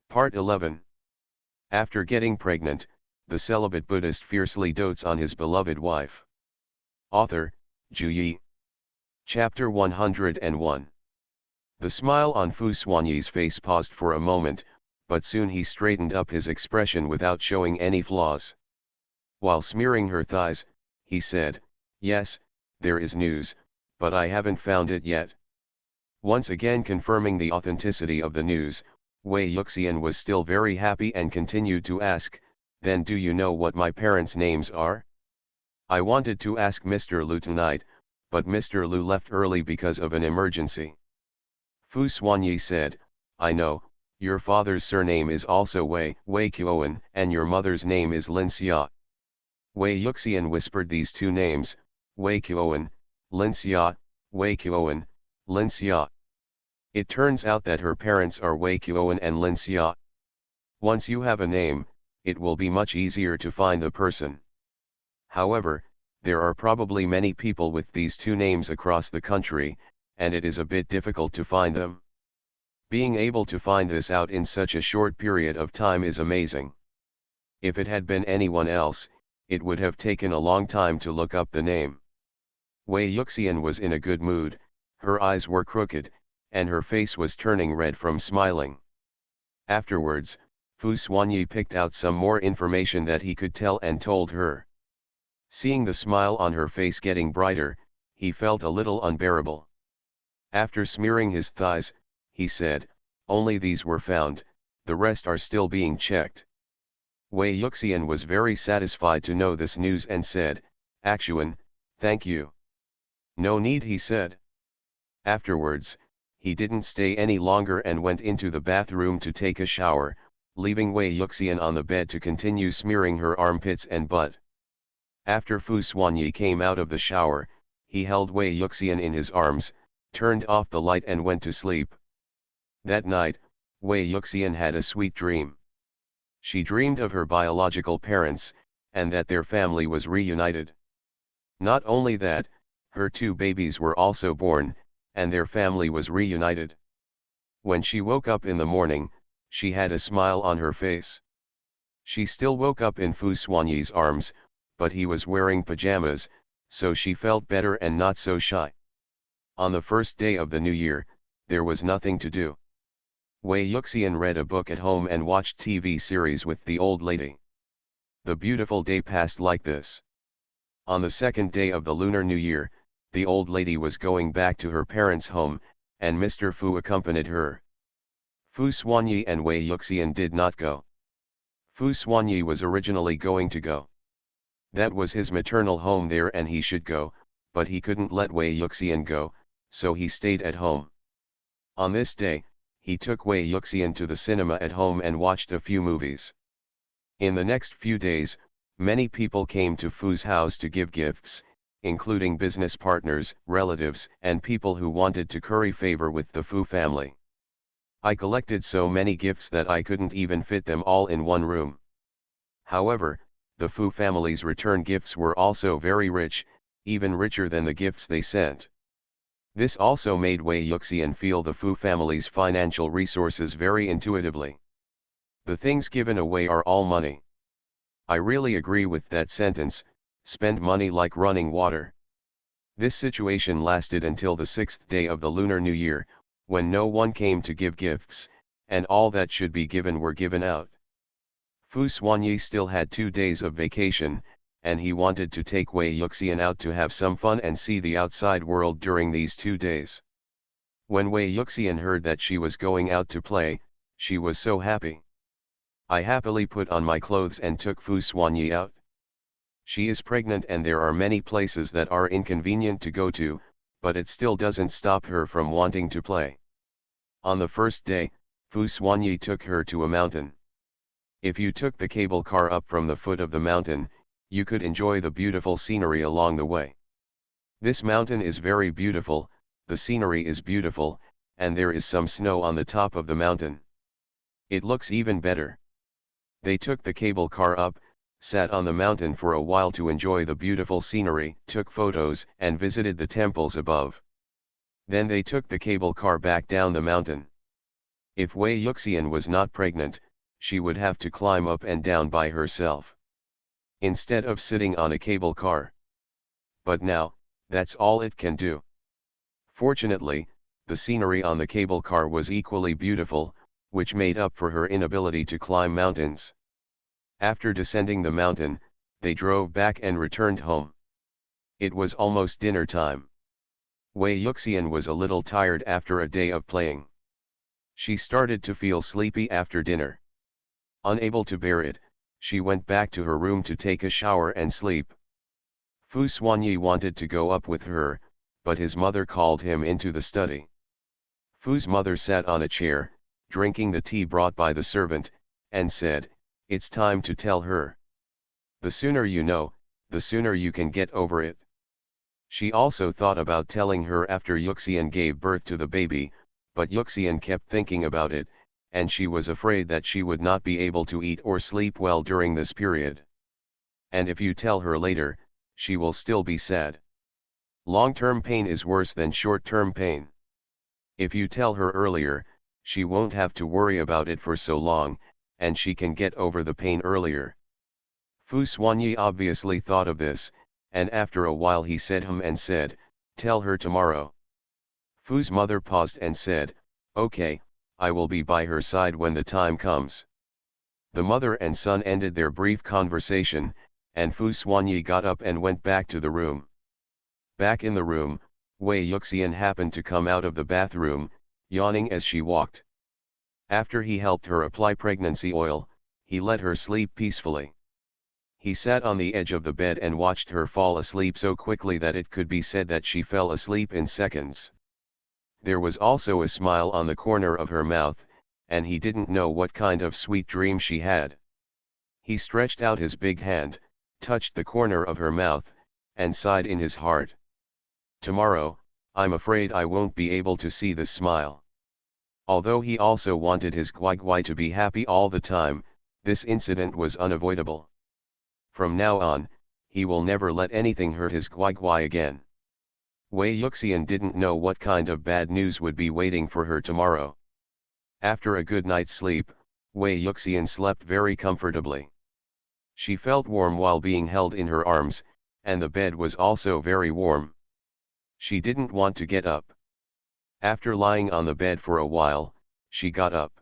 Part 11. After getting pregnant, the celibate Buddhist fiercely dotes on his beloved wife. Author, Ju Yi. Chapter 101. The smile on Fu Xuanyi's face paused for a moment, but soon he straightened up his expression without showing any flaws. While smearing her thighs, he said, "Yes, there is news, but I haven't found it yet." Once again confirming the authenticity of the news, Wei Yuxian was still very happy and continued to ask, "Then do you know what my parents' names are? I wanted to ask Mr. Lu tonight, but Mr. Lu left early because of an emergency." Fu Xuanyi said, "I know, your father's surname is also Wei Qiuan, and your mother's name is Lin Xia." Wei Yuxian whispered these two names, Wei Qiuan, Lin Xia, Wei Qiuan, Lin Xia. It turns out that her parents are Wei Qiuan and Lin Xia. Once you have a name, it will be much easier to find the person. However, there are probably many people with these two names across the country, and it is a bit difficult to find them. Being able to find this out in such a short period of time is amazing. If it had been anyone else, it would have taken a long time to look up the name. Wei Yuxian was in a good mood, her eyes were crooked, and her face was turning red from smiling. Afterwards, Fu Xuanyi picked out some more information that he could tell and told her. Seeing the smile on her face getting brighter, he felt a little unbearable. After smearing his thighs, he said, "Only these were found, the rest are still being checked." Wei Yuxian was very satisfied to know this news and said, "Actuan, thank you." "No need," he said. Afterwards, he didn't stay any longer and went into the bathroom to take a shower, leaving Wei Yuxian on the bed to continue smearing her armpits and butt. After Fu Xuanyi came out of the shower, he held Wei Yuxian in his arms, turned off the light and went to sleep. That night, Wei Yuxian had a sweet dream. She dreamed of her biological parents, and that their family was reunited. Not only that, her two babies were also born, and their family was reunited. When she woke up in the morning, she had a smile on her face. She still woke up in Fu Xuanyi's arms, but he was wearing pajamas, so she felt better and not so shy. On the first day of the new year, there was nothing to do. Wei Yuxian read a book at home and watched TV series with the old lady. The beautiful day passed like this. On the second day of the Lunar New Year, the old lady was going back to her parents' home, and Mr. Fu accompanied her. Fu Xuanyi and Wei Yuxian did not go. Fu Xuanyi was originally going to go. That was his maternal home there and he should go, but he couldn't let Wei Yuxian go, so he stayed at home. On this day, he took Wei Yuxian to the cinema at home and watched a few movies. In the next few days, many people came to Fu's house to give gifts, including business partners, relatives, and people who wanted to curry favor with the Fu family. I collected so many gifts that I couldn't even fit them all in one room. However, the Fu family's return gifts were also very rich, even richer than the gifts they sent. This also made Wei Yuxian feel the Fu family's financial resources very intuitively. The things given away are all money. I really agree with that sentence, spend money like running water. This situation lasted until the 6th day of the Lunar New Year, when no one came to give gifts, and all that should be given were given out. Fu Xuanyi still had 2 days of vacation, and he wanted to take Wei Yuxian out to have some fun and see the outside world during these 2 days. When Wei Yuxian heard that she was going out to play, she was so happy. I happily put on my clothes and took Fu Xuanyi out. She is pregnant and there are many places that are inconvenient to go to, but it still doesn't stop her from wanting to play. On the first day, Fu Xuanyi took her to a mountain. If you took the cable car up from the foot of the mountain, you could enjoy the beautiful scenery along the way. This mountain is very beautiful, the scenery is beautiful, and there is some snow on the top of the mountain. It looks even better. They took the cable car up, sat on the mountain for a while to enjoy the beautiful scenery, took photos, and visited the temples above. Then they took the cable car back down the mountain. If Wei Yuxian was not pregnant, she would have to climb up and down by herself, instead of sitting on a cable car. But now, that's all it can do. Fortunately, the scenery on the cable car was equally beautiful, which made up for her inability to climb mountains. After descending the mountain, they drove back and returned home. It was almost dinner time. Wei Yuxian was a little tired after a day of playing. She started to feel sleepy after dinner. Unable to bear it, she went back to her room to take a shower and sleep. Fu Xuanyi wanted to go up with her, but his mother called him into the study. Fu's mother sat on a chair, drinking the tea brought by the servant, and said, "It's time to tell her. The sooner you know, the sooner you can get over it." She also thought about telling her after Yuxian gave birth to the baby, but Yuxian kept thinking about it, and she was afraid that she would not be able to eat or sleep well during this period. And if you tell her later, she will still be sad. Long-term pain is worse than short-term pain. If you tell her earlier, she won't have to worry about it for so long, and she can get over the pain earlier. Fu Xuanyi obviously thought of this, and after a while he said and said, "Tell her tomorrow." Fu's mother paused and said, "Okay, I will be by her side when the time comes." The mother and son ended their brief conversation, and Fu Xuanyi got up and went back to the room. Back in the room, Wei Yuxian happened to come out of the bathroom, yawning as she walked. After he helped her apply pregnancy oil, he let her sleep peacefully. He sat on the edge of the bed and watched her fall asleep so quickly that it could be said that she fell asleep in seconds. There was also a smile on the corner of her mouth, and he didn't know what kind of sweet dream she had. He stretched out his big hand, touched the corner of her mouth, and sighed in his heart. "Tomorrow, I'm afraid I won't be able to see this smile." Although he also wanted his Guai to be happy all the time, this incident was unavoidable. From now on, he will never let anything hurt his Guai again. Wei Yuxian didn't know what kind of bad news would be waiting for her tomorrow. After a good night's sleep, Wei Yuxian slept very comfortably. She felt warm while being held in her arms, and the bed was also very warm. She didn't want to get up. After lying on the bed for a while, she got up.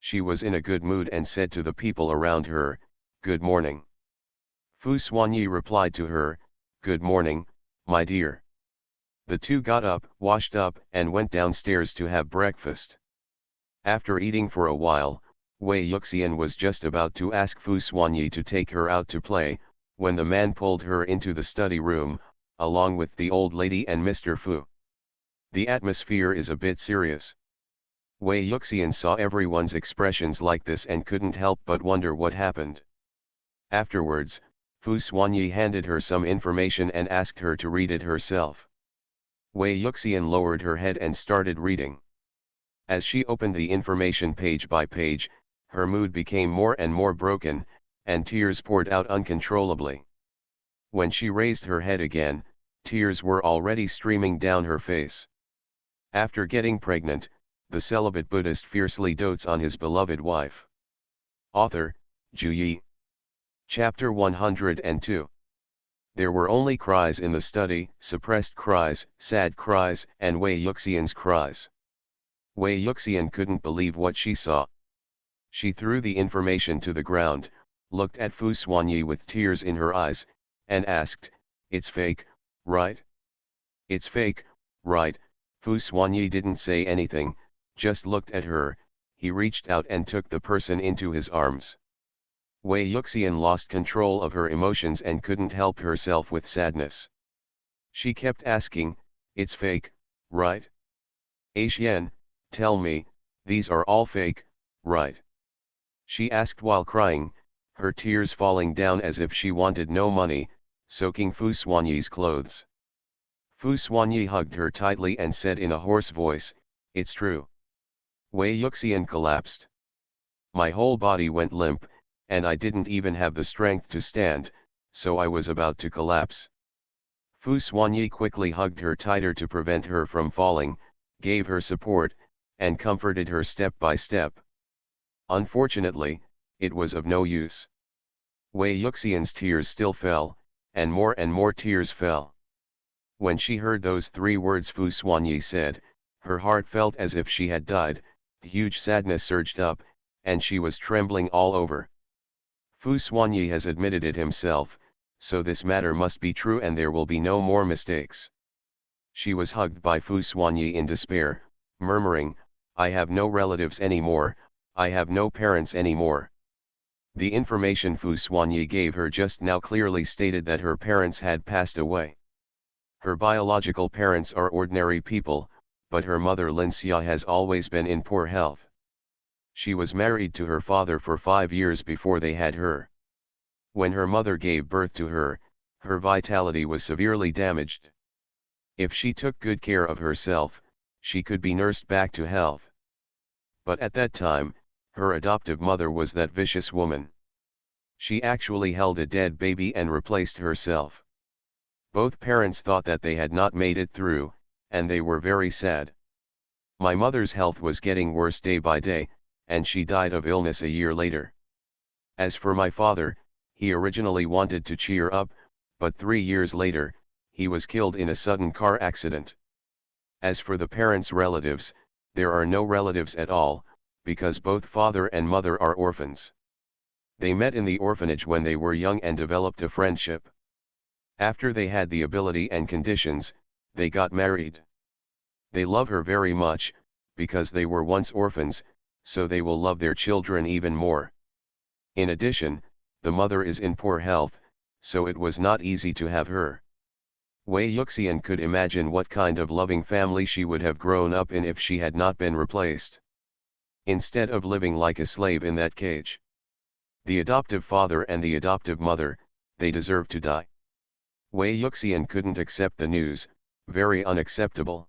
She was in a good mood and said to the people around her, "Good morning." Fu Xuanyi replied to her, "Good morning, my dear." The two got up, washed up, and went downstairs to have breakfast. After eating for a while, Wei Yuxian was just about to ask Fu Xuanyi to take her out to play, when the man pulled her into the study room, along with the old lady and Mr. Fu. The atmosphere is a bit serious. Wei Yuxian saw everyone's expressions like this and couldn't help but wonder what happened. Afterwards, Fu Xuanyi handed her some information and asked her to read it herself. Wei Yuxian lowered her head and started reading. As she opened the information page by page, her mood became more and more broken, and tears poured out uncontrollably. When she raised her head again, tears were already streaming down her face. After getting pregnant, the celibate Buddhist fiercely dotes on his beloved wife. Author, Ju Yi. Chapter 102. There were only cries in the study, suppressed cries, sad cries, and Wei Yuxian's cries. Wei Yuxian couldn't believe what she saw. She threw the information to the ground, looked at Fu Xuanyi with tears in her eyes, and asked, "It's fake, right?" "It's fake, right?" Fu Xuanyi didn't say anything, just looked at her. He reached out and took the person into his arms. Wei Yuxian lost control of her emotions and couldn't help herself with sadness. She kept asking, "It's fake, right? Xian, tell me, these are all fake, right?" She asked while crying, her tears falling down as if she wanted no money, soaking Fu Xuanyi's clothes. Fu Xuanyi hugged her tightly and said in a hoarse voice, "It's true." Wei Yuxian collapsed. My whole body went limp, and I didn't even have the strength to stand, so I was about to collapse. Fu Xuanyi quickly hugged her tighter to prevent her from falling, gave her support, and comforted her step by step. Unfortunately, it was of no use. Wei Yuxian's tears still fell, and more tears fell. When she heard those 3 words Fu Xuanyi said, her heart felt as if she had died, huge sadness surged up, and she was trembling all over. Fu Xuanyi has admitted it himself, so this matter must be true and there will be no more mistakes. She was hugged by Fu Xuanyi in despair, murmuring, "I have no relatives anymore, I have no parents anymore." The information Fu Xuanyi gave her just now clearly stated that her parents had passed away. Her biological parents are ordinary people, but her mother Lin Xia has always been in poor health. She was married to her father for 5 years before they had her. When her mother gave birth to her, her vitality was severely damaged. If she took good care of herself, she could be nursed back to health. But at that time, her adoptive mother was that vicious woman. She actually held a dead baby and replaced herself. Both parents thought that they had not made it through, and they were very sad. My mother's health was getting worse day by day, and she died of illness a year later. As for my father, he originally wanted to cheer up, but 3 years later, he was killed in a sudden car accident. As for the parents' relatives, there are no relatives at all, because both father and mother are orphans. They met in the orphanage when they were young and developed a friendship. After they had the ability and conditions, they got married. They love her very much, because they were once orphans, so they will love their children even more. In addition, the mother is in poor health, so it was not easy to have her. Wei Yuxian could imagine what kind of loving family she would have grown up in if she had not been replaced. Instead of living like a slave in that cage. The adoptive father and the adoptive mother, they deserve to die. Wei Yuxian couldn't accept the news, very unacceptable.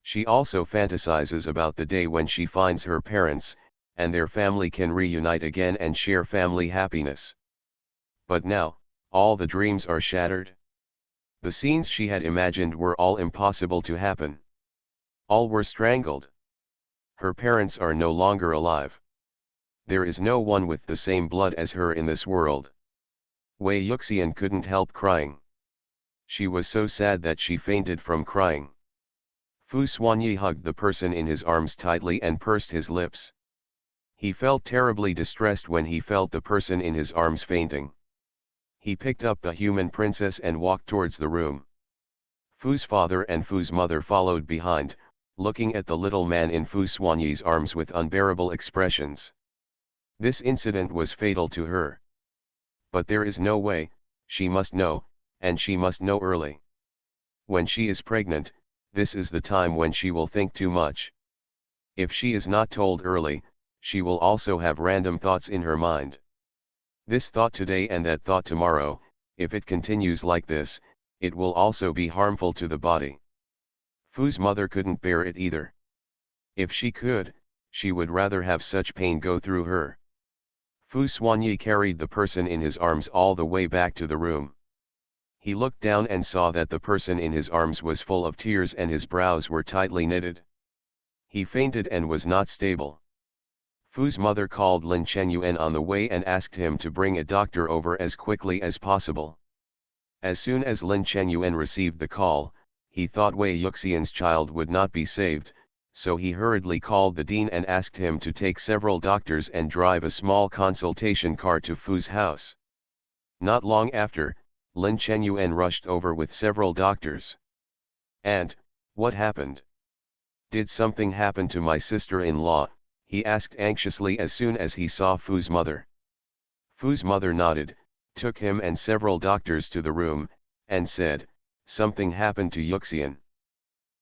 She also fantasizes about the day when she finds her parents, and their family can reunite again and share family happiness. But now, all the dreams are shattered. The scenes she had imagined were all impossible to happen. All were strangled. Her parents are no longer alive. There is no one with the same blood as her in this world. Wei Yuxian couldn't help crying. She was so sad that she fainted from crying. Fu Xuanyi hugged the person in his arms tightly and pursed his lips. He felt terribly distressed when he felt the person in his arms fainting. He picked up the human princess and walked towards the room. Fu's father and Fu's mother followed behind, looking at the little man in Fu Xuanyi's arms with unbearable expressions. This incident was fatal to her. But there is no way, she must know, and she must know early. When she is pregnant, this is the time when she will think too much. If she is not told early, she will also have random thoughts in her mind. This thought today and that thought tomorrow, if it continues like this, it will also be harmful to the body. Fu's mother couldn't bear it either. If she could, she would rather have such pain go through her. Fu Xuanyi carried the person in his arms all the way back to the room. He looked down and saw that the person in his arms was full of tears and his brows were tightly knitted. He fainted and was not stable. Fu's mother called Lin Chenyuan on the way and asked him to bring a doctor over as quickly as possible. As soon as Lin Chenyuan received the call, he thought Wei Yuxian's child would not be saved, so he hurriedly called the dean and asked him to take several doctors and drive a small consultation car to Fu's house. Not long after, Lin Chenyuan rushed over with several doctors. "And, what happened? Did something happen to my sister-in-law?" he asked anxiously as soon as he saw Fu's mother. Fu's mother nodded, took him and several doctors to the room, and said, "Something happened to Yuxian."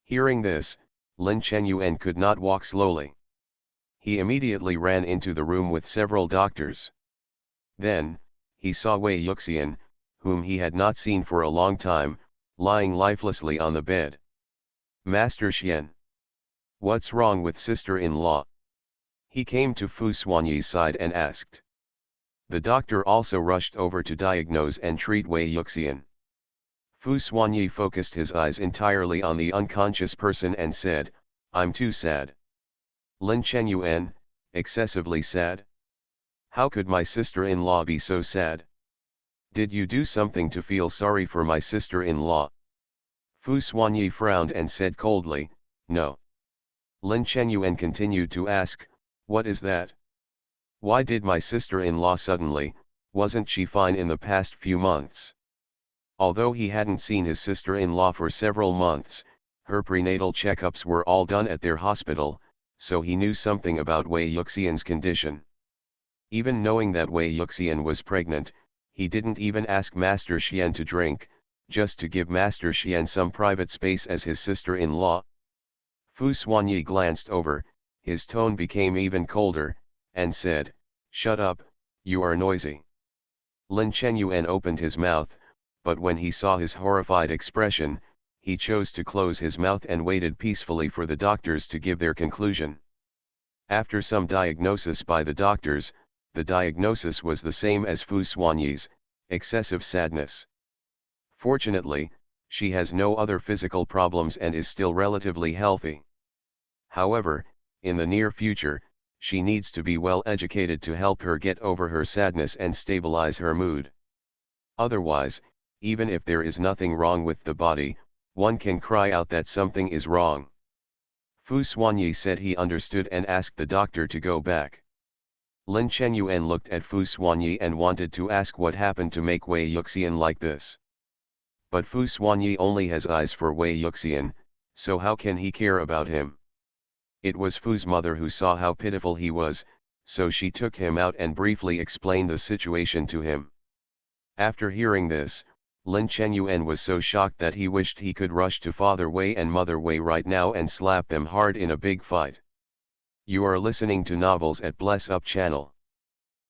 Hearing this, Lin Chenyuan could not walk slowly. He immediately ran into the room with several doctors. Then, he saw Wei Yuxian, whom he had not seen for a long time, lying lifelessly on the bed. "Master Xian. What's wrong with sister-in-law?" He came to Fu Xuanyi's side and asked. The doctor also rushed over to diagnose and treat Wei Yuxian. Fu Xuanyi focused his eyes entirely on the unconscious person and said, "I'm too sad. Lin Chenyuan, excessively sad? How could my sister-in-law be so sad? Did you do something to feel sorry for my sister-in-law? Fu Xuanyi frowned and said coldly, no. Lin Chenyuan continued to ask, what is that? Why did my sister-in-law suddenly, wasn't she fine in the past few months? Although he hadn't seen his sister-in-law for several months, her prenatal checkups were all done at their hospital, so he knew something about Wei Yuxian's condition. Even knowing that Wei Yuxian was pregnant, he didn't even ask Master Xian to drink, just to give Master Xian some private space as his sister-in-law. Fu Xuanyi glanced over, his tone became even colder, and said, shut up, you are noisy. Lin Chenyuan opened his mouth, but when he saw his horrified expression, he chose to close his mouth and waited peacefully for the doctors to give their conclusion. After some diagnosis by the doctors, the diagnosis was the same as Fu Xuanyi's, excessive sadness. Fortunately, she has no other physical problems and is still relatively healthy. However, in the near future, she needs to be well educated to help her get over her sadness and stabilize her mood. Otherwise, even if there is nothing wrong with the body, one can cry out that something is wrong. Fu Xuanyi said he understood and asked the doctor to go back. Lin Chenyuan looked at Fu Xuanyi and wanted to ask what happened to make Wei Yuxian like this. But Fu Xuanyi only has eyes for Wei Yuxian, so how can he care about him? It was Fu's mother who saw how pitiful he was, so she took him out and briefly explained the situation to him. After hearing this, Lin Chenyuan was so shocked that he wished he could rush to Father Wei and Mother Wei right now and slap them hard in a big fight. You are listening to Novels at Bless Up channel.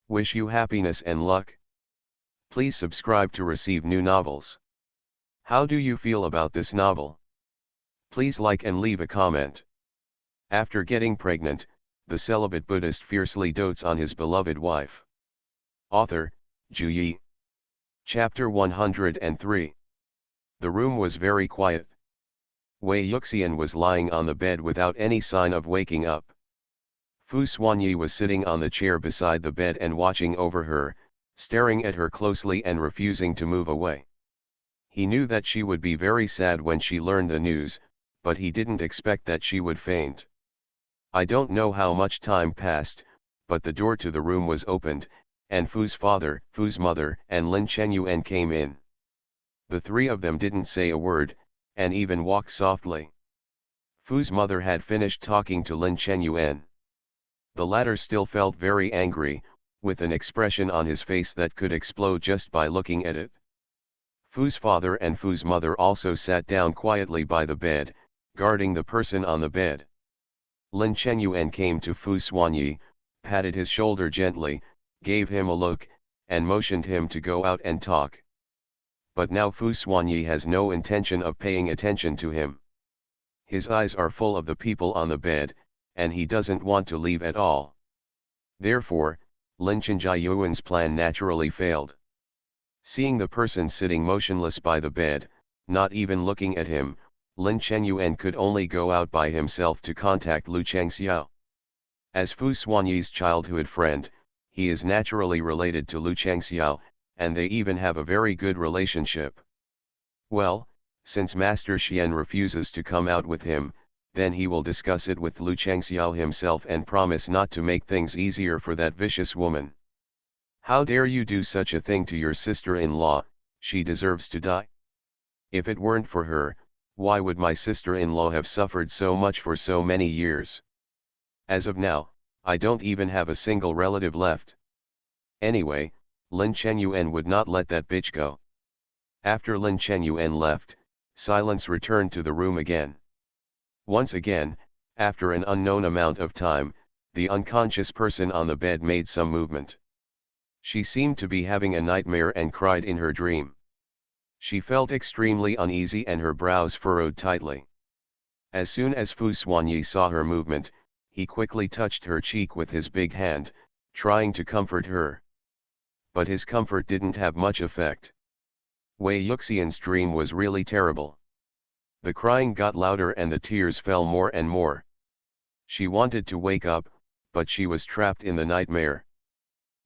Wish you happiness and luck. Please subscribe to receive new novels. How do you feel about this novel? Please like and leave a comment. After getting pregnant, the celibate Buddhist fiercely dotes on his beloved wife. Author, Zhu Yi. Chapter 103. The room was very quiet. Wei Yuxian was lying on the bed without any sign of waking up. Fu Xuanyi was sitting on the chair beside the bed and watching over her, staring at her closely and refusing to move away. He knew that she would be very sad when she learned the news, but he didn't expect that she would faint. I don't know how much time passed, but the door to the room was opened, and Fu's father, Fu's mother, and Lin Chenyuan came in. The three of them didn't say a word, and even walked softly. Fu's mother had finished talking to Lin Chenyuan. The latter still felt very angry, with an expression on his face that could explode just by looking at it. Fu's father and Fu's mother also sat down quietly by the bed, guarding the person on the bed. Lin Chenyuan came to Fu Xuanyi, patted his shoulder gently, gave him a look, and motioned him to go out and talk. But now Fu Xuanyi has no intention of paying attention to him. His eyes are full of the people on the bed, and he doesn't want to leave at all. Therefore, Lin Chenjiayuan's plan naturally failed. Seeing the person sitting motionless by the bed, not even looking at him, Lin Chenyuan could only go out by himself to contact Lu Changxiao. As Fu Xuanyi's childhood friend, he is naturally related to Lu Changxiao, and they even have a very good relationship. Well, since Master Xian refuses to come out with him, then he will discuss it with Lu Changxiao himself and promise not to make things easier for that vicious woman. How dare you do such a thing to your sister-in-law? She deserves to die. If it weren't for her, why would my sister-in-law have suffered so much for so many years? As of now, I don't even have a single relative left. Anyway, Lin Chenyuan would not let that bitch go. After Lin Chenyuan left, silence returned to the room again. Once again, after an unknown amount of time, the unconscious person on the bed made some movement. She seemed to be having a nightmare and cried in her dream. She felt extremely uneasy and her brows furrowed tightly. As soon as Fu Xuanyi saw her movement, he quickly touched her cheek with his big hand, trying to comfort her. But his comfort didn't have much effect. Wei Yuxian's dream was really terrible. The crying got louder and the tears fell more and more. She wanted to wake up, but she was trapped in the nightmare.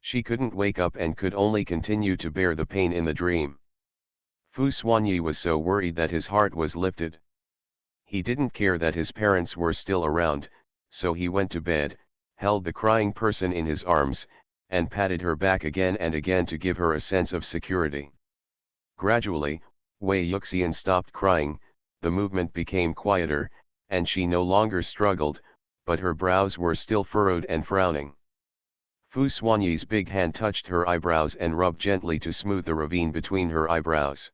She couldn't wake up and could only continue to bear the pain in the dream. Fu Xuanyi was so worried that his heart was lifted. He didn't care that his parents were still around, so he went to bed, held the crying person in his arms, and patted her back again and again to give her a sense of security. Gradually, Wei Yuxian stopped crying, the movement became quieter, and she no longer struggled, but her brows were still furrowed and frowning. Fu Xuanyi's big hand touched her eyebrows and rubbed gently to smooth the ravine between her eyebrows.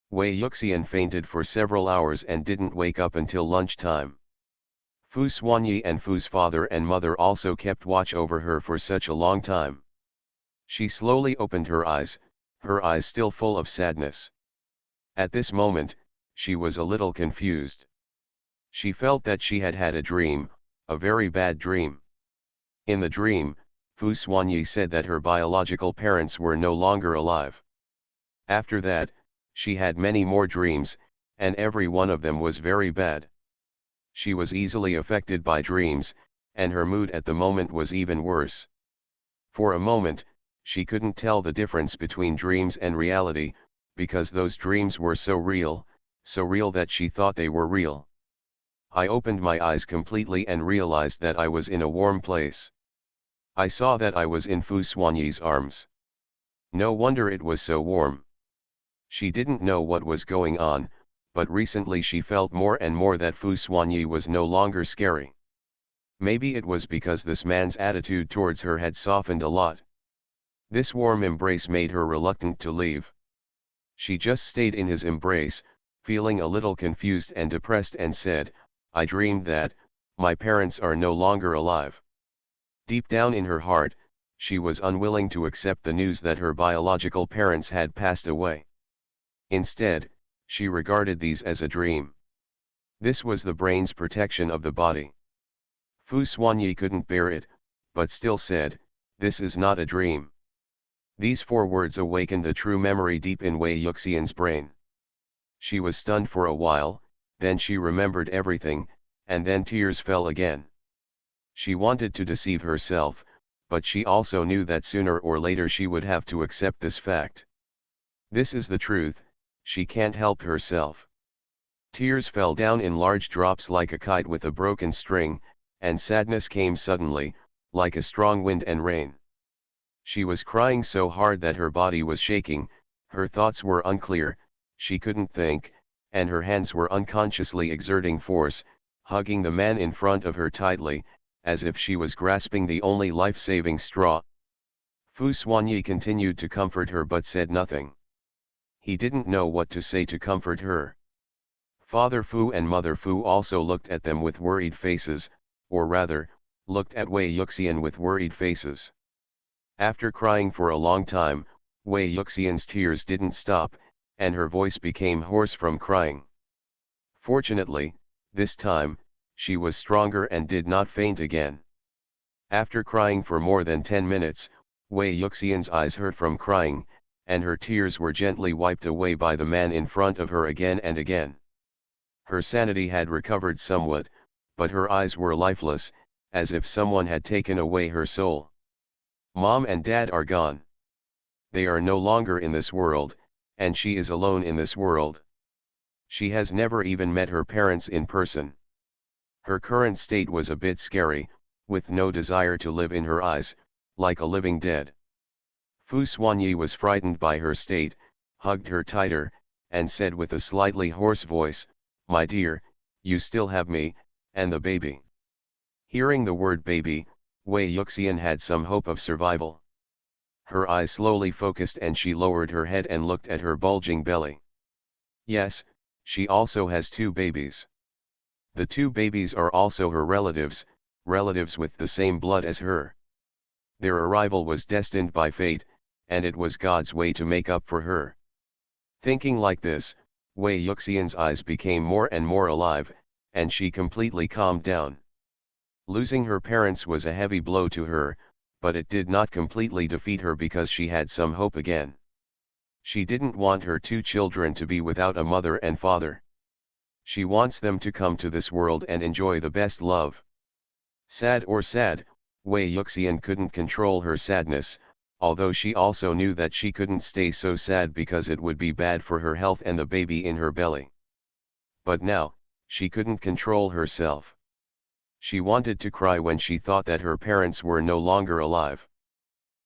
Wei Yuxian fainted for several hours and didn't wake up until lunchtime. Fu Xuanyi and Fu's father and mother also kept watch over her for such a long time. She slowly opened her eyes still full of sadness. At this moment, she was a little confused. She felt that she had had a dream, a very bad dream. In the dream, Fu Xuanyi said that her biological parents were no longer alive. After that, she had many more dreams, and every one of them was very bad. She was easily affected by dreams, and her mood at the moment was even worse. For a moment, she couldn't tell the difference between dreams and reality, because those dreams were so real that she thought they were real. I opened my eyes completely and realized that I was in a warm place. I saw that I was in Fu Xuanyi's arms. No wonder it was so warm. She didn't know what was going on, but recently she felt more and more that Fu Xuanyi was no longer scary. Maybe it was because this man's attitude towards her had softened a lot. This warm embrace made her reluctant to leave. She just stayed in his embrace, feeling a little confused and depressed, and said, "I dreamed that my parents are no longer alive." Deep down in her heart, she was unwilling to accept the news that her biological parents had passed away. Instead, she regarded these as a dream. This was the brain's protection of the body. Fu Xuanyi couldn't bear it, but still said, "This is not a dream." These 4 words awakened a true memory deep in Wei Yuxian's brain. She was stunned for a while, then she remembered everything, and then tears fell again. She wanted to deceive herself, but she also knew that sooner or later she would have to accept this fact. This is the truth, she can't help herself. Tears fell down in large drops like a kite with a broken string, and sadness came suddenly, like a strong wind and rain. She was crying so hard that her body was shaking, her thoughts were unclear, she couldn't think, and her hands were unconsciously exerting force, hugging the man in front of her tightly, as if she was grasping the only life-saving straw. Fu Xuanyi continued to comfort her but said nothing. He didn't know what to say to comfort her. Father Fu and Mother Fu also looked at them with worried faces, or rather, looked at Wei Yuxian with worried faces. After crying for a long time, Wei Yuxian's tears didn't stop, and her voice became hoarse from crying. Fortunately, this time, she was stronger and did not faint again. After crying for more than 10 minutes, Wei Yuxian's eyes hurt from crying, and her tears were gently wiped away by the man in front of her again and again. Her sanity had recovered somewhat, but her eyes were lifeless, as if someone had taken away her soul. Mom and Dad are gone. They are no longer in this world, and she is alone in this world. She has never even met her parents in person. Her current state was a bit scary, with no desire to live in her eyes, like a living dead. Fu Xuanyi was frightened by her state, hugged her tighter, and said with a slightly hoarse voice, "My dear, you still have me, and the baby." Hearing the word baby, Wei Yuxian had some hope of survival. Her eyes slowly focused and she lowered her head and looked at her bulging belly. Yes, she also has 2 babies. The 2 babies are also her relatives with the same blood as her. Their arrival was destined by fate, and it was God's way to make up for her. Thinking like this, Wei Yuxian's eyes became more and more alive, and she completely calmed down. Losing her parents was a heavy blow to her, but it did not completely defeat her because she had some hope again. She didn't want her 2 children to be without a mother and father. She wants them to come to this world and enjoy the best love. Sad or sad, Wei Yuxian couldn't control her sadness, although she also knew that she couldn't stay so sad because it would be bad for her health and the baby in her belly. But now, she couldn't control herself. She wanted to cry when she thought that her parents were no longer alive.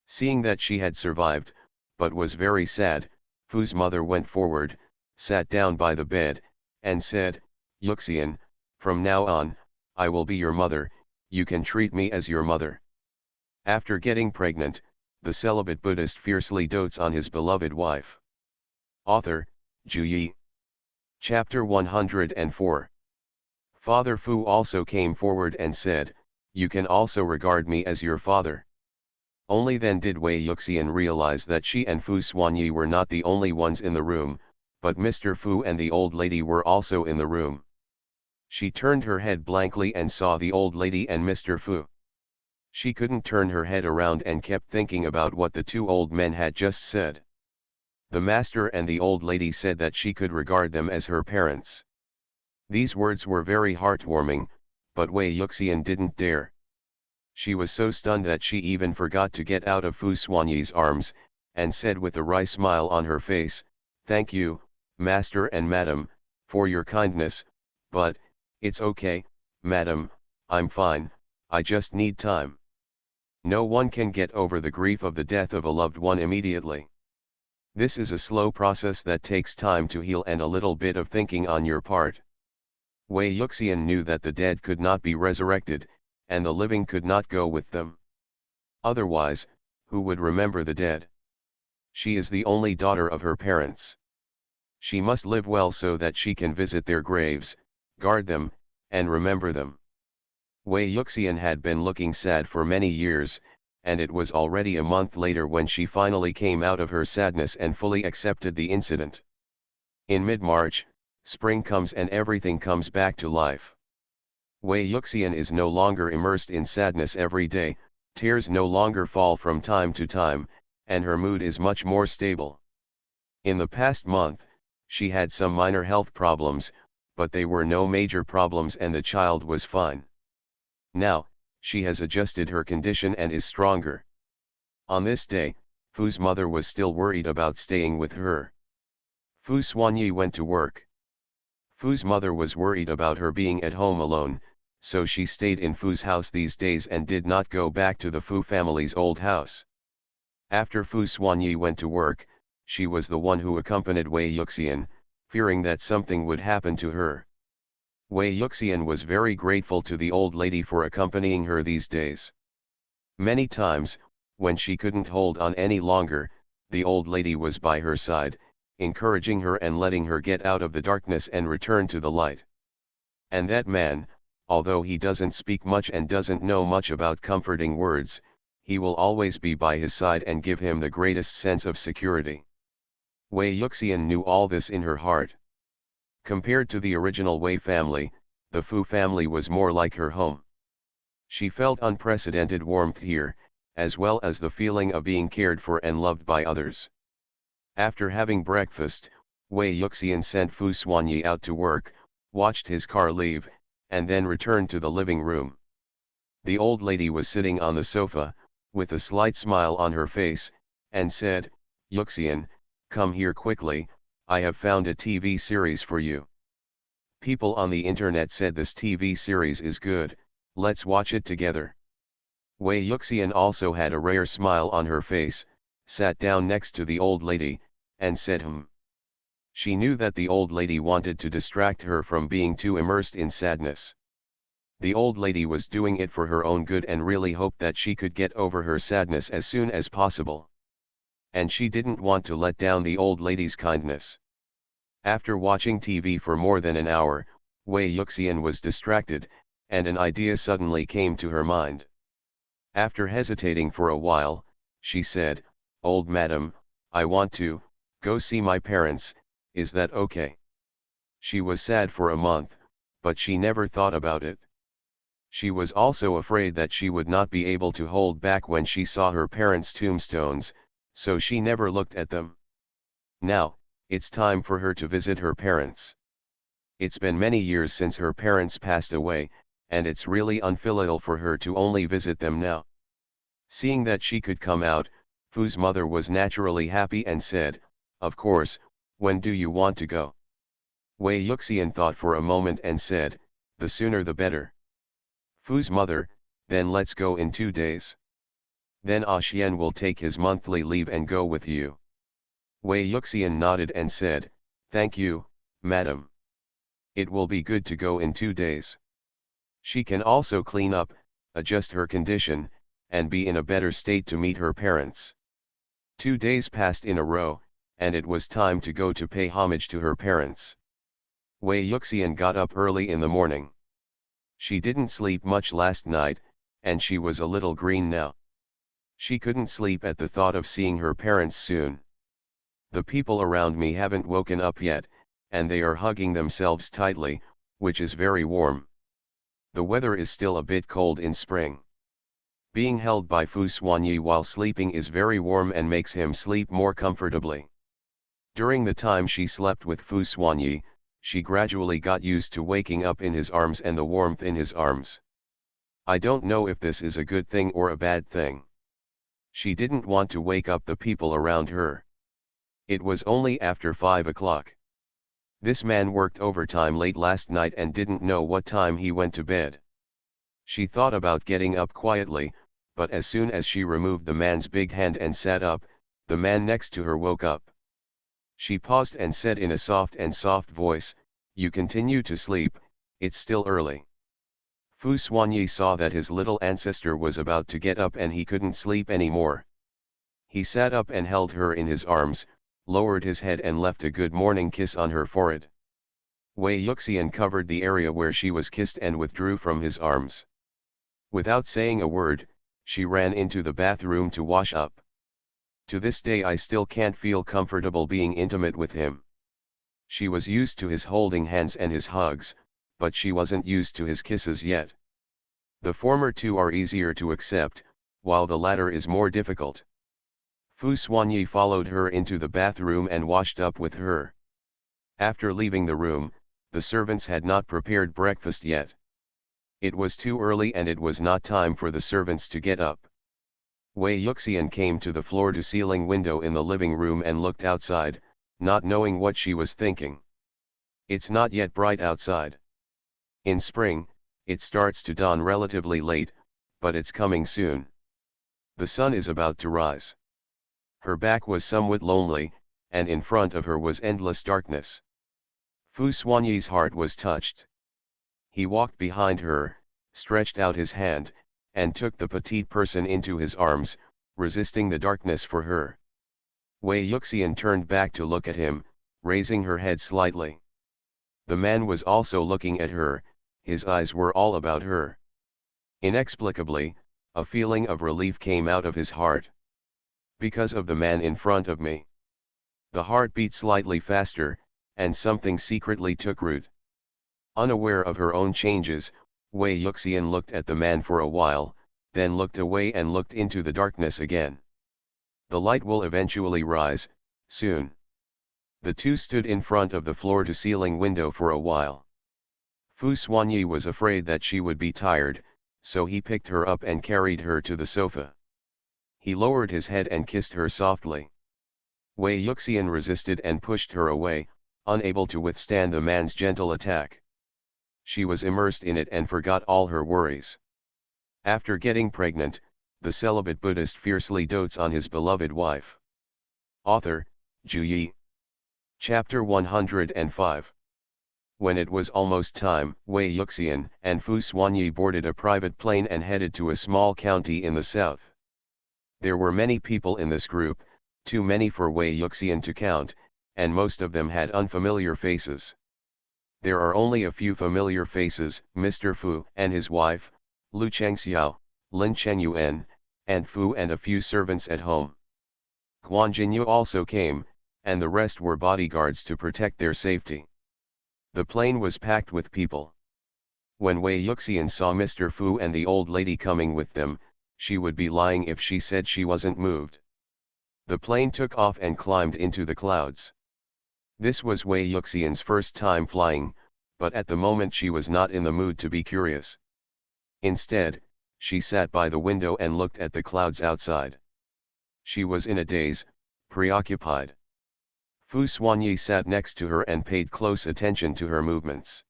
Seeing that she had survived, but was very sad, Fu's mother went forward, sat down by the bed, and said, "Yuxian, from now on, I will be your mother, you can treat me as your mother." After getting pregnant, the celibate Buddhist fiercely dotes on his beloved wife. Author, Zhu Yi. Chapter 104. Father Fu also came forward and said, "You can also regard me as your father." Only then did Wei Yuxian realize that she and Fu Xuanyi were not the only ones in the room, but Mr. Fu and the old lady were also in the room. She turned her head blankly and saw the old lady and Mr. Fu. She couldn't turn her head around and kept thinking about what the two old men had just said. The master and the old lady said that she could regard them as her parents. These words were very heartwarming, but Wei Yuxian didn't dare. She was so stunned that she even forgot to get out of Fu Xuanyi's arms, and said with a wry smile on her face, "Thank you, master and madam, for your kindness, but, it's okay, madam, I'm fine, I just need time." No one can get over the grief of the death of a loved one immediately. This is a slow process that takes time to heal and a little bit of thinking on your part. Wei Yuxian knew that the dead could not be resurrected, and the living could not go with them. Otherwise, who would remember the dead? She is the only daughter of her parents. She must live well so that she can visit their graves, guard them, and remember them. Wei Yuxian had been looking sad for many years, and it was already a month later when she finally came out of her sadness and fully accepted the incident. In mid-March, spring comes and everything comes back to life. Wei Yuxian is no longer immersed in sadness every day, tears no longer fall from time to time, and her mood is much more stable. In the past month, she had some minor health problems, but they were no major problems and the child was fine. Now, she has adjusted her condition and is stronger. On this day, Fu's mother was still worried about staying with her. Fu Xuanyi went to work. Fu's mother was worried about her being at home alone, so she stayed in Fu's house these days and did not go back to the Fu family's old house. After Fu Xuanyi went to work, she was the one who accompanied Wei Yuxian, fearing that something would happen to her. Wei Yuxian was very grateful to the old lady for accompanying her these days. Many times, when she couldn't hold on any longer, the old lady was by her side, encouraging her and letting her get out of the darkness and return to the light. And that man, although he doesn't speak much and doesn't know much about comforting words, he will always be by his side and give him the greatest sense of security. Wei Yuxian knew all this in her heart. Compared to the original Wei family, the Fu family was more like her home. She felt unprecedented warmth here, as well as the feeling of being cared for and loved by others. After having breakfast, Wei Yuxian sent Fu Xuanyi out to work, watched his car leave, and then returned to the living room. The old lady was sitting on the sofa, with a slight smile on her face, and said, "Yuxian, come here quickly, I have found a TV series for you. People on the internet said this TV series is good, let's watch it together." Wei Yuxian also had a rare smile on her face, sat down next to the old lady, and said She knew that the old lady wanted to distract her from being too immersed in sadness. The old lady was doing it for her own good and really hoped that she could get over her sadness as soon as possible. And she didn't want to let down the old lady's kindness. After watching TV for more than an hour, Wei Yuxian was distracted, and an idea suddenly came to her mind. After hesitating for a while, she said, "Old madam, I want to go see my parents, is that okay?" She was sad for a month, but she never thought about it. She was also afraid that she would not be able to hold back when she saw her parents' tombstones, so she never looked at them. Now, it's time for her to visit her parents. It's been many years since her parents passed away, and it's really unfilial for her to only visit them now. Seeing that she could come out, Fu's mother was naturally happy and said, "Of course, when do you want to go?" Wei Yuxian thought for a moment and said, "The sooner the better." Fu's mother, "Then let's go in 2 days. Then Xian will take his monthly leave and go with you." Wei Yuxian nodded and said, "Thank you, madam. It will be good to go in 2 days. She can also clean up, adjust her condition, and be in a better state to meet her parents." 2 days passed in a row, and it was time to go to pay homage to her parents. Wei Yuxian got up early in the morning. She didn't sleep much last night, and she was a little green now. She couldn't sleep at the thought of seeing her parents soon. "The people around me haven't woken up yet, and they are hugging themselves tightly, which is very warm. The weather is still a bit cold in spring. Being held by Fu Xuanyi while sleeping is very warm and makes him sleep more comfortably." During the time she slept with Fu Xuanyi, she gradually got used to waking up in his arms and the warmth in his arms. I don't know if this is a good thing or a bad thing. She didn't want to wake up the people around her. It was only after 5 o'clock. This man worked overtime late last night and didn't know what time he went to bed. She thought about getting up quietly, but as soon as she removed the man's big hand and sat up, the man next to her woke up. She paused and said in a soft voice, "You continue to sleep, it's still early." Fu Xuanyi saw that his little ancestor was about to get up and he couldn't sleep anymore. He sat up and held her in his arms, lowered his head and left a good morning kiss on her forehead. Wei Yuxian covered the area where she was kissed and withdrew from his arms. Without saying a word, she ran into the bathroom to wash up. To this day I still can't feel comfortable being intimate with him. She was used to his holding hands and his hugs, but she wasn't used to his kisses yet. The former two are easier to accept, while the latter is more difficult. Fu Xuanyi followed her into the bathroom and washed up with her. After leaving the room, the servants had not prepared breakfast yet. It was too early and it was not time for the servants to get up. Wei Yuxian came to the floor-to-ceiling window in the living room and looked outside, not knowing what she was thinking. It's not yet bright outside. In spring, it starts to dawn relatively late, but it's coming soon. The sun is about to rise. Her back was somewhat lonely, and in front of her was endless darkness. Fu Xuanyi's heart was touched. He walked behind her, stretched out his hand, and took the petite person into his arms, resisting the darkness for her. Wei Yuxian turned back to look at him, raising her head slightly. The man was also looking at her, his eyes were all about her. Inexplicably, a feeling of relief came out of his heart. Because of the man in front of me. The heart beat slightly faster, and something secretly took root. Unaware of her own changes, Wei Yuxian looked at the man for a while, then looked away and looked into the darkness again. The light will eventually rise, soon. The two stood in front of the floor-to-ceiling window for a while. Fu Xuanyi was afraid that she would be tired, so he picked her up and carried her to the sofa. He lowered his head and kissed her softly. Wei Yuxian resisted and pushed her away, unable to withstand the man's gentle attack. She was immersed in it and forgot all her worries. After getting pregnant, the celibate Buddhist fiercely dotes on his beloved wife. Author, Ju Yi. Chapter 105. When it was almost time, Wei Yuxian and Fu Xuanyi boarded a private plane and headed to a small county in the south. There were many people in this group, too many for Wei Yuxian to count, and most of them had unfamiliar faces. There are only a few familiar faces, Mr. Fu and his wife, Lu Chengxiao, Lin Chengyuan, and Fu and a few servants at home. Guan Jinyu also came, and the rest were bodyguards to protect their safety. The plane was packed with people. When Wei Yuxian saw Mr. Fu and the old lady coming with them, she would be lying if she said she wasn't moved. The plane took off and climbed into the clouds. This was Wei Yuxian's first time flying, but at the moment she was not in the mood to be curious. Instead, she sat by the window and looked at the clouds outside. She was in a daze, preoccupied. Fu Xuanyi sat next to her and paid close attention to her movements.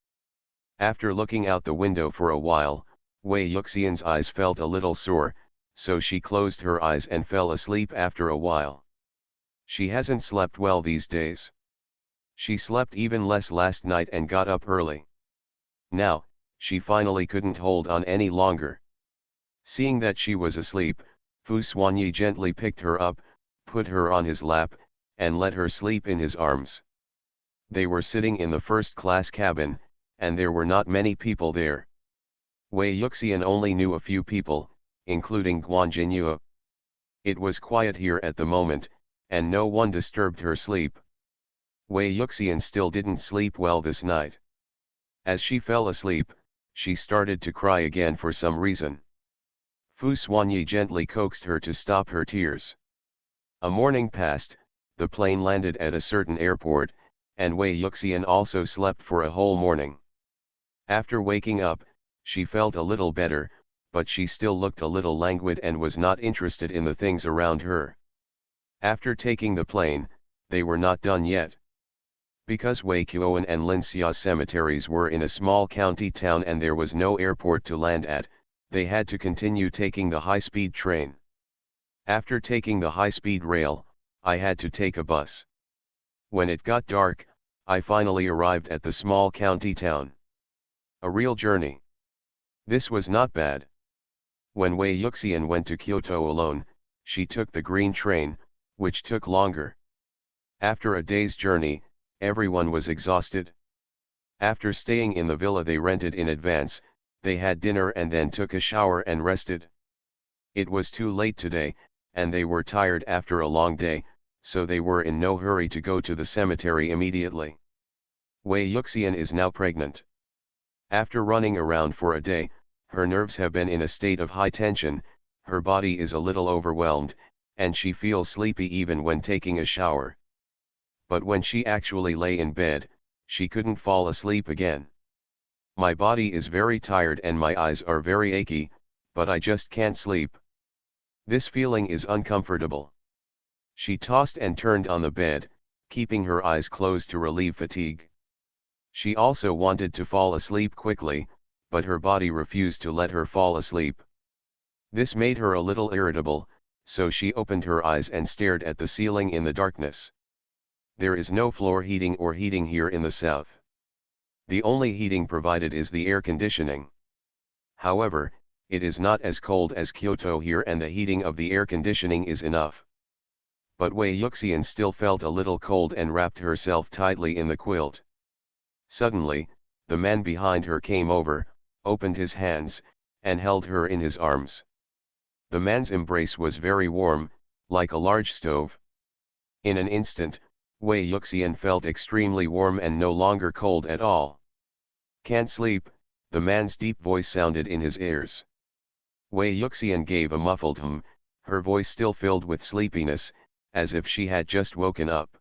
After looking out the window for a while, Wei Yuxian's eyes felt a little sore, so she closed her eyes and fell asleep after a while. She hasn't slept well these days. She slept even less last night and got up early. Now, she finally couldn't hold on any longer. Seeing that she was asleep, Fu Xuanyi gently picked her up, put her on his lap, and let her sleep in his arms. They were sitting in the first-class cabin, and there were not many people there. Wei Yuxian only knew a few people, including Guan Jinyue. It was quiet here at the moment, and no one disturbed her sleep. Wei Yuxian still didn't sleep well this night. As she fell asleep, she started to cry again for some reason. Fu Xuanyi gently coaxed her to stop her tears. A morning passed, the plane landed at a certain airport, and Wei Yuxian also slept for a whole morning. After waking up, she felt a little better, but she still looked a little languid and was not interested in the things around her. After taking the plane, they were not done yet. Because Weiqiuan and Linxia cemeteries were in a small county town and there was no airport to land at, they had to continue taking the high-speed train. After taking the high-speed rail, I had to take a bus. When it got dark, I finally arrived at the small county town. A real journey. This was not bad. When Wei Yuxian went to Kyoto alone, she took the green train, which took longer. After a day's journey, everyone was exhausted. After staying in the villa they rented in advance, they had dinner and then took a shower and rested. It was too late today, and they were tired after a long day, so they were in no hurry to go to the cemetery immediately. Wei Yuxian is now pregnant. After running around for a day, her nerves have been in a state of high tension, her body is a little overwhelmed, and she feels sleepy even when taking a shower. But when she actually lay in bed, she couldn't fall asleep again. My body is very tired and my eyes are very achy, but I just can't sleep. This feeling is uncomfortable. She tossed and turned on the bed, keeping her eyes closed to relieve fatigue. She also wanted to fall asleep quickly, but her body refused to let her fall asleep. This made her a little irritable, so she opened her eyes and stared at the ceiling in the darkness. There is no floor heating or heating here in the south. The only heating provided is the air conditioning. However, it is not as cold as Kyoto here and the heating of the air conditioning is enough. But Wei Yuxian still felt a little cold and wrapped herself tightly in the quilt. Suddenly, the man behind her came over, opened his hands, and held her in his arms. The man's embrace was very warm, like a large stove. In an instant, Wei Yuxian felt extremely warm and no longer cold at all. "Can't sleep," the man's deep voice sounded in his ears. Wei Yuxian gave a muffled hum, her voice still filled with sleepiness, as if she had just woken up.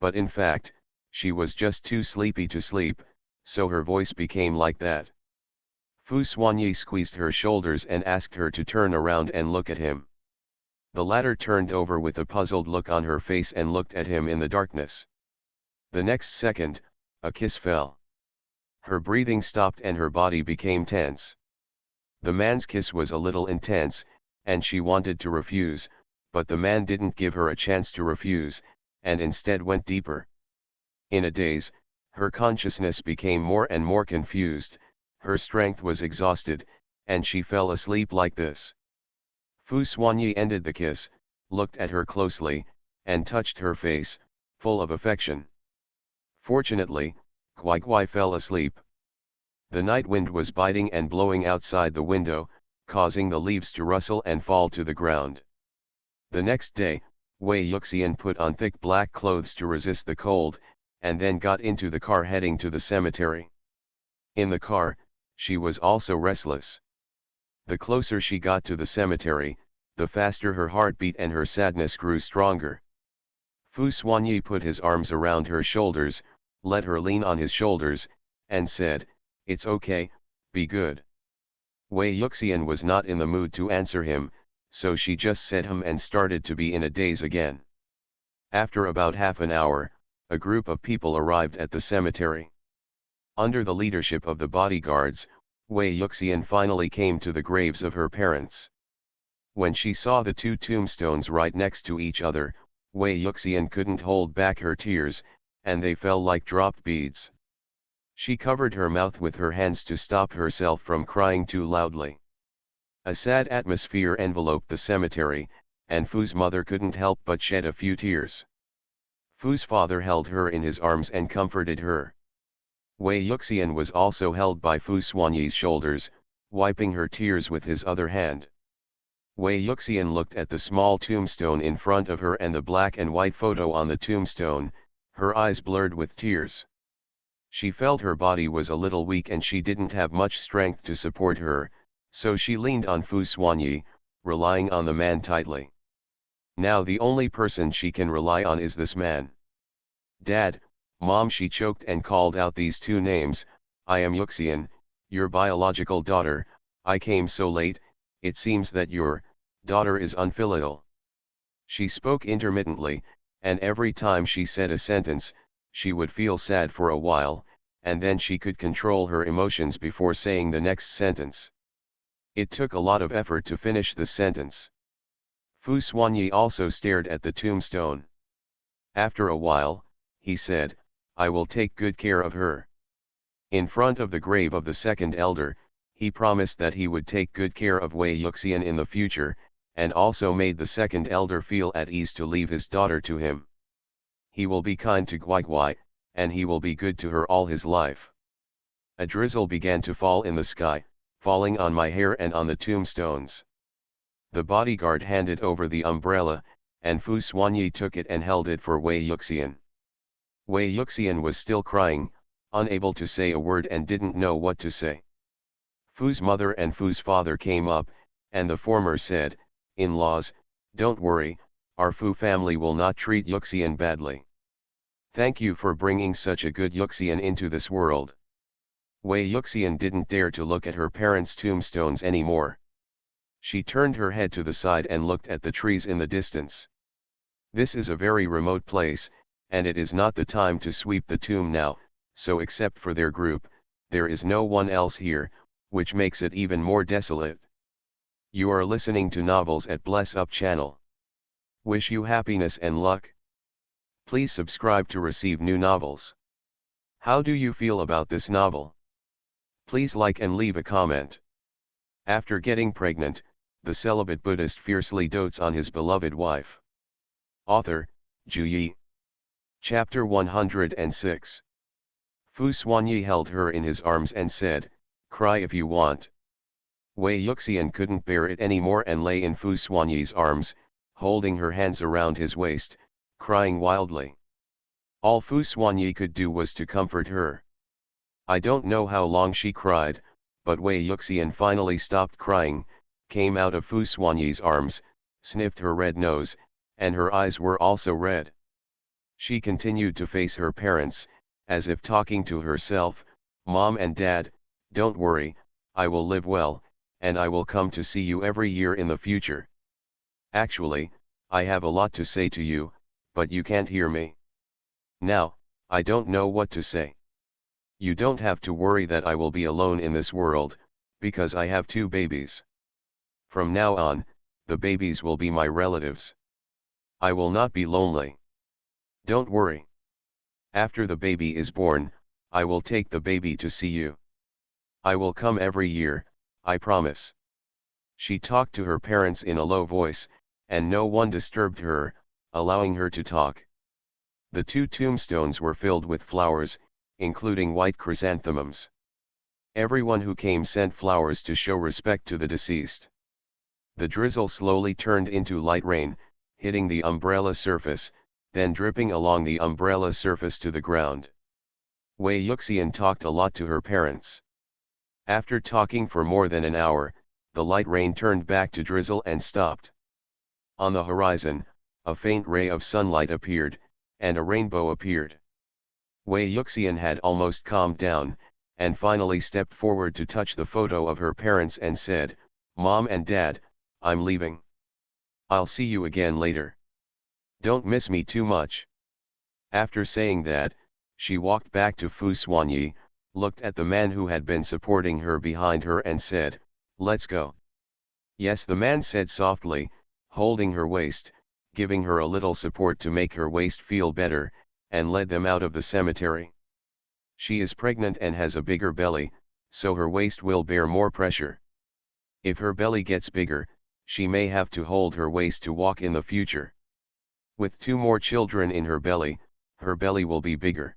But in fact, she was just too sleepy to sleep, so her voice became like that. Fu Xuanyi squeezed her shoulders and asked her to turn around and look at him. The latter turned over with a puzzled look on her face and looked at him in the darkness. The next second, a kiss fell. Her breathing stopped and her body became tense. The man's kiss was a little intense, and she wanted to refuse, but the man didn't give her a chance to refuse, and instead went deeper. In a daze, her consciousness became more and more confused, her strength was exhausted, and she fell asleep like this. Fu Xuanyi ended the kiss, looked at her closely, and touched her face, full of affection. Fortunately, Guai fell asleep. The night wind was biting and blowing outside the window, causing the leaves to rustle and fall to the ground. The next day, Wei Yuxian put on thick black clothes to resist the cold, and then got into the car heading to the cemetery. In the car, she was also restless. The closer she got to the cemetery, the faster her heart beat and her sadness grew stronger. Fu Xuanyi put his arms around her shoulders, let her lean on his shoulders, and said, "It's okay, be good." Wei Yuxian was not in the mood to answer him, so she just said and started to be in a daze again. After about half an hour, a group of people arrived at the cemetery. Under the leadership of the bodyguards, Wei Yuxian finally came to the graves of her parents. When she saw the two tombstones right next to each other, Wei Yuxian couldn't hold back her tears, and they fell like dropped beads. She covered her mouth with her hands to stop herself from crying too loudly. A sad atmosphere enveloped the cemetery, and Fu's mother couldn't help but shed a few tears. Fu's father held her in his arms and comforted her. Wei Yuxian was also held by Fu Xuanyi's shoulders, wiping her tears with his other hand. Wei Yuxian looked at the small tombstone in front of her and the black and white photo on the tombstone, her eyes blurred with tears. She felt her body was a little weak and she didn't have much strength to support her, so she leaned on Fu Xuanyi, relying on the man tightly. Now the only person she can rely on is this man. Dad, Mom, she choked and called out these two names. I am Yuxian, your biological daughter. I came so late, it seems that your daughter is unfilial. She spoke intermittently, and every time she said a sentence, she would feel sad for a while, and then she could control her emotions before saying the next sentence. It took a lot of effort to finish the sentence. Fu Xuanyi also stared at the tombstone. After a while, he said, I will take good care of her. In front of the grave of the second elder, he promised that he would take good care of Wei Yuxian in the future, and also made the second elder feel at ease to leave his daughter to him. He will be kind to Guai, and he will be good to her all his life. A drizzle began to fall in the sky, falling on my hair and on the tombstones. The bodyguard handed over the umbrella, and Fu Xuanyi took it and held it for Wei Yuxian. Wei Yuxian was still crying, unable to say a word and didn't know what to say. Fu's mother and Fu's father came up, and the former said, In-laws, don't worry, our Fu family will not treat Yuxian badly. Thank you for bringing such a good Yuxian into this world. Wei Yuxian didn't dare to look at her parents' tombstones anymore. She turned her head to the side and looked at the trees in the distance. This is a very remote place, and it is not the time to sweep the tomb now, so except for their group, there is no one else here, which makes it even more desolate. You are listening to novels at Bless Up channel. Wish you happiness and luck. Please subscribe to receive new novels. How do you feel about this novel? Please like and leave a comment. After getting pregnant, the celibate Buddhist fiercely dotes on his beloved wife. Author, Zhu Yi. Chapter 106. Fu Xuanyi held her in his arms and said, Cry if you want. Wei Yuxian couldn't bear it anymore and lay in Fu Xuanyi's arms, holding her hands around his waist, crying wildly. All Fu Xuanyi could do was to comfort her. I don't know how long she cried, but Wei Yuxian finally stopped crying, came out of Fu Xuanyi's arms, sniffed her red nose, and her eyes were also red. She continued to face her parents, as if talking to herself, Mom and Dad, don't worry, I will live well, and I will come to see you every year in the future. Actually, I have a lot to say to you, but you can't hear me. Now, I don't know what to say. You don't have to worry that I will be alone in this world, because I have two babies. From now on, the babies will be my relatives. I will not be lonely. Don't worry. After the baby is born, I will take the baby to see you. I will come every year, I promise. She talked to her parents in a low voice, and no one disturbed her, allowing her to talk. The two tombstones were filled with flowers, including white chrysanthemums. Everyone who came sent flowers to show respect to the deceased. The drizzle slowly turned into light rain, hitting the umbrella surface, then dripping along the umbrella surface to the ground. Wei Yuxian talked a lot to her parents. After talking for more than an hour, the light rain turned back to drizzle and stopped. On the horizon, a faint ray of sunlight appeared, and a rainbow appeared. Wei Yuxian had almost calmed down, and finally stepped forward to touch the photo of her parents and said, "Mom and Dad, I'm leaving. I'll see you again later. Don't miss me too much." After saying that, she walked back to Fu Xuanyi, looked at the man who had been supporting her behind her and said, "Let's go." "Yes," the man said softly, holding her waist, giving her a little support to make her waist feel better, and led them out of the cemetery. She is pregnant and has a bigger belly, so her waist will bear more pressure. If her belly gets bigger, she may have to hold her waist to walk in the future. With 2 more children in her belly will be bigger.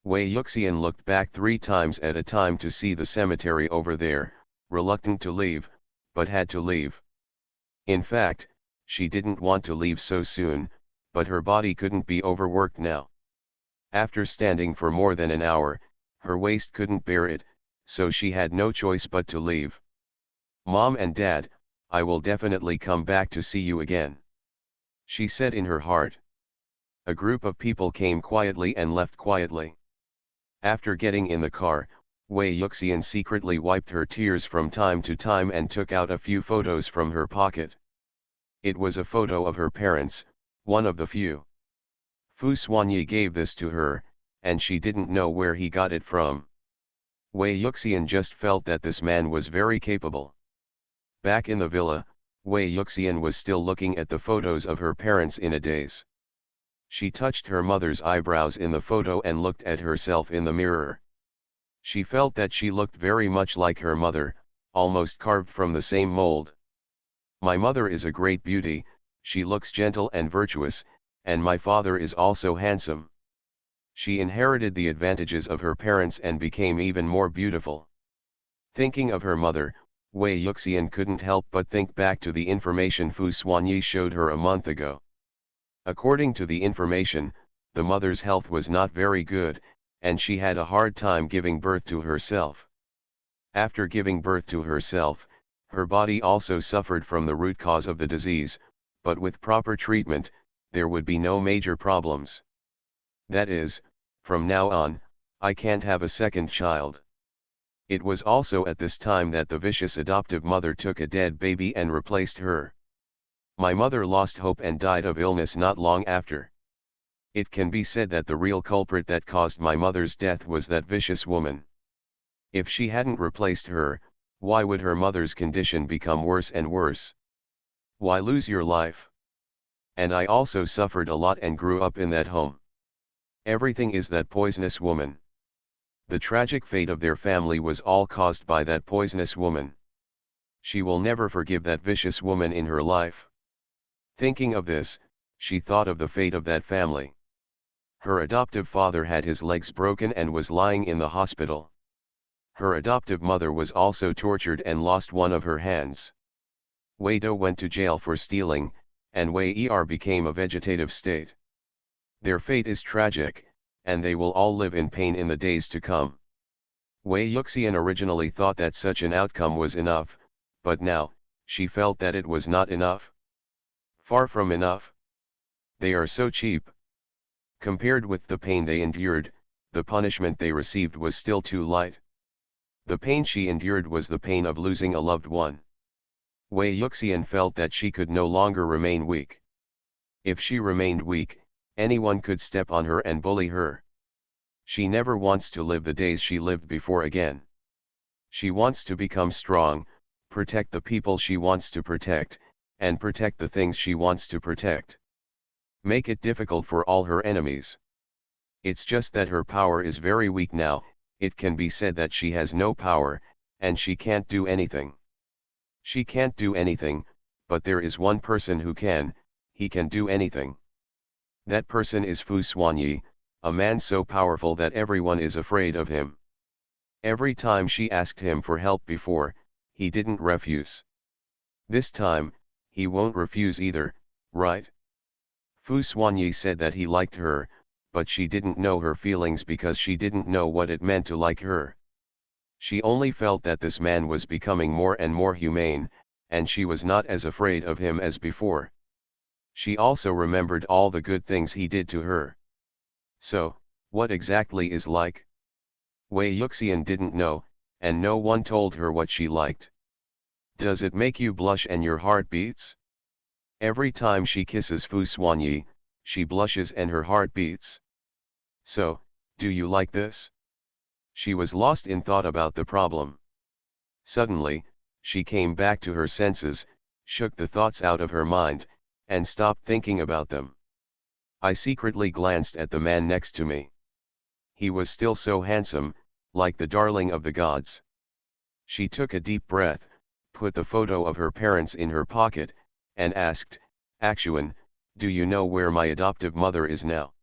Wei Yuxian looked back 3 times at a time to see the cemetery over there, reluctant to leave, but had to leave. In fact, she didn't want to leave so soon, but her body couldn't be overworked now. After standing for more than an hour, her waist couldn't bear it, so she had no choice but to leave. "Mom and Dad, I will definitely come back to see you again," she said in her heart. A group of people came quietly and left quietly. After getting in the car, Wei Yuxian secretly wiped her tears from time to time and took out a few photos from her pocket. It was a photo of her parents, one of the few. Fu Xuanyi gave this to her, and she didn't know where he got it from. Wei Yuxian just felt that this man was very capable. Back in the villa, Wei Yuxian was still looking at the photos of her parents in a daze. She touched her mother's eyebrows in the photo and looked at herself in the mirror. She felt that she looked very much like her mother, almost carved from the same mold. "My mother is a great beauty, she looks gentle and virtuous, and my father is also handsome." She inherited the advantages of her parents and became even more beautiful. Thinking of her mother, Wei Yuxian couldn't help but think back to the information Fu Xuanyi showed her a month ago. According to the information, the mother's health was not very good, and she had a hard time giving birth to herself. After giving birth to herself, her body also suffered from the root cause of the disease, but with proper treatment, there would be no major problems. That is, from now on, I can't have a second child. It was also at this time that the vicious adoptive mother took a dead baby and replaced her. My mother lost hope and died of illness not long after. It can be said that the real culprit that caused my mother's death was that vicious woman. If she hadn't replaced her, why would her mother's condition become worse and worse? Why lose your life? And I also suffered a lot and grew up in that home. Everything is that poisonous woman. The tragic fate of their family was all caused by that poisonous woman. She will never forgive that vicious woman in her life. Thinking of this, she thought of the fate of that family. Her adoptive father had his legs broken and was lying in the hospital. Her adoptive mother was also tortured and lost one of her hands. Wei Do went to jail for stealing, and Wei Er became a vegetative state. Their fate is tragic, and they will all live in pain in the days to come. Wei Yuxian originally thought that such an outcome was enough, but now, she felt that it was not enough. Far from enough. They are so cheap. Compared with the pain they endured, the punishment they received was still too light. The pain she endured was the pain of losing a loved one. Wei Yuxian felt that she could no longer remain weak. If she remained weak, anyone could step on her and bully her. She never wants to live the days she lived before again. She wants to become strong, protect the people she wants to protect, and protect the things she wants to protect. Make it difficult for all her enemies. It's just that her power is very weak now. It can be said that she has no power, and she can't do anything. She can't do anything, but there is one person who can, he can do anything. That person is Fu Xuanyi, a man so powerful that everyone is afraid of him. Every time she asked him for help before, he didn't refuse. This time, he won't refuse either, right? Fu Xuanyi said that he liked her, but she didn't know her feelings because she didn't know what it meant to like her. She only felt that this man was becoming more and more humane, and she was not as afraid of him as before. She also remembered all the good things he did to her. So, what exactly is like? Wei Yuxian didn't know, and no one told her what she liked. Does it make you blush and your heart beats? Every time she kisses Fu Xuanyi, she blushes and her heart beats. So, do you like this? She was lost in thought about the problem. Suddenly, she came back to her senses, shook the thoughts out of her mind, and stopped thinking about them. I secretly glanced at the man next to me. He was still so handsome, like the darling of the gods. She took a deep breath, put the photo of her parents in her pocket, and asked, "Axuan, do you know where my adoptive mother is now?"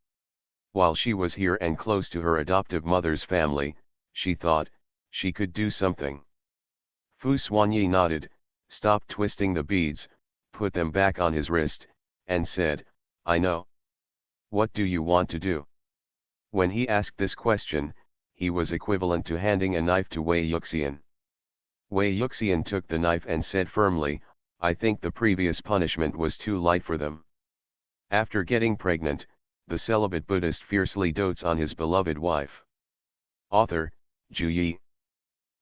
While she was here and close to her adoptive mother's family, she thought, she could do something. Fu Xuanyi nodded, stopped twisting the beads, put them back on his wrist, and said, "I know. What do you want to do?" When he asked this question, he was equivalent to handing a knife to Wei Yuxian. Wei Yuxian took the knife and said firmly, "I think the previous punishment was too light for them." After getting pregnant, the celibate Buddhist fiercely dotes on his beloved wife. Author, Zhu Yi.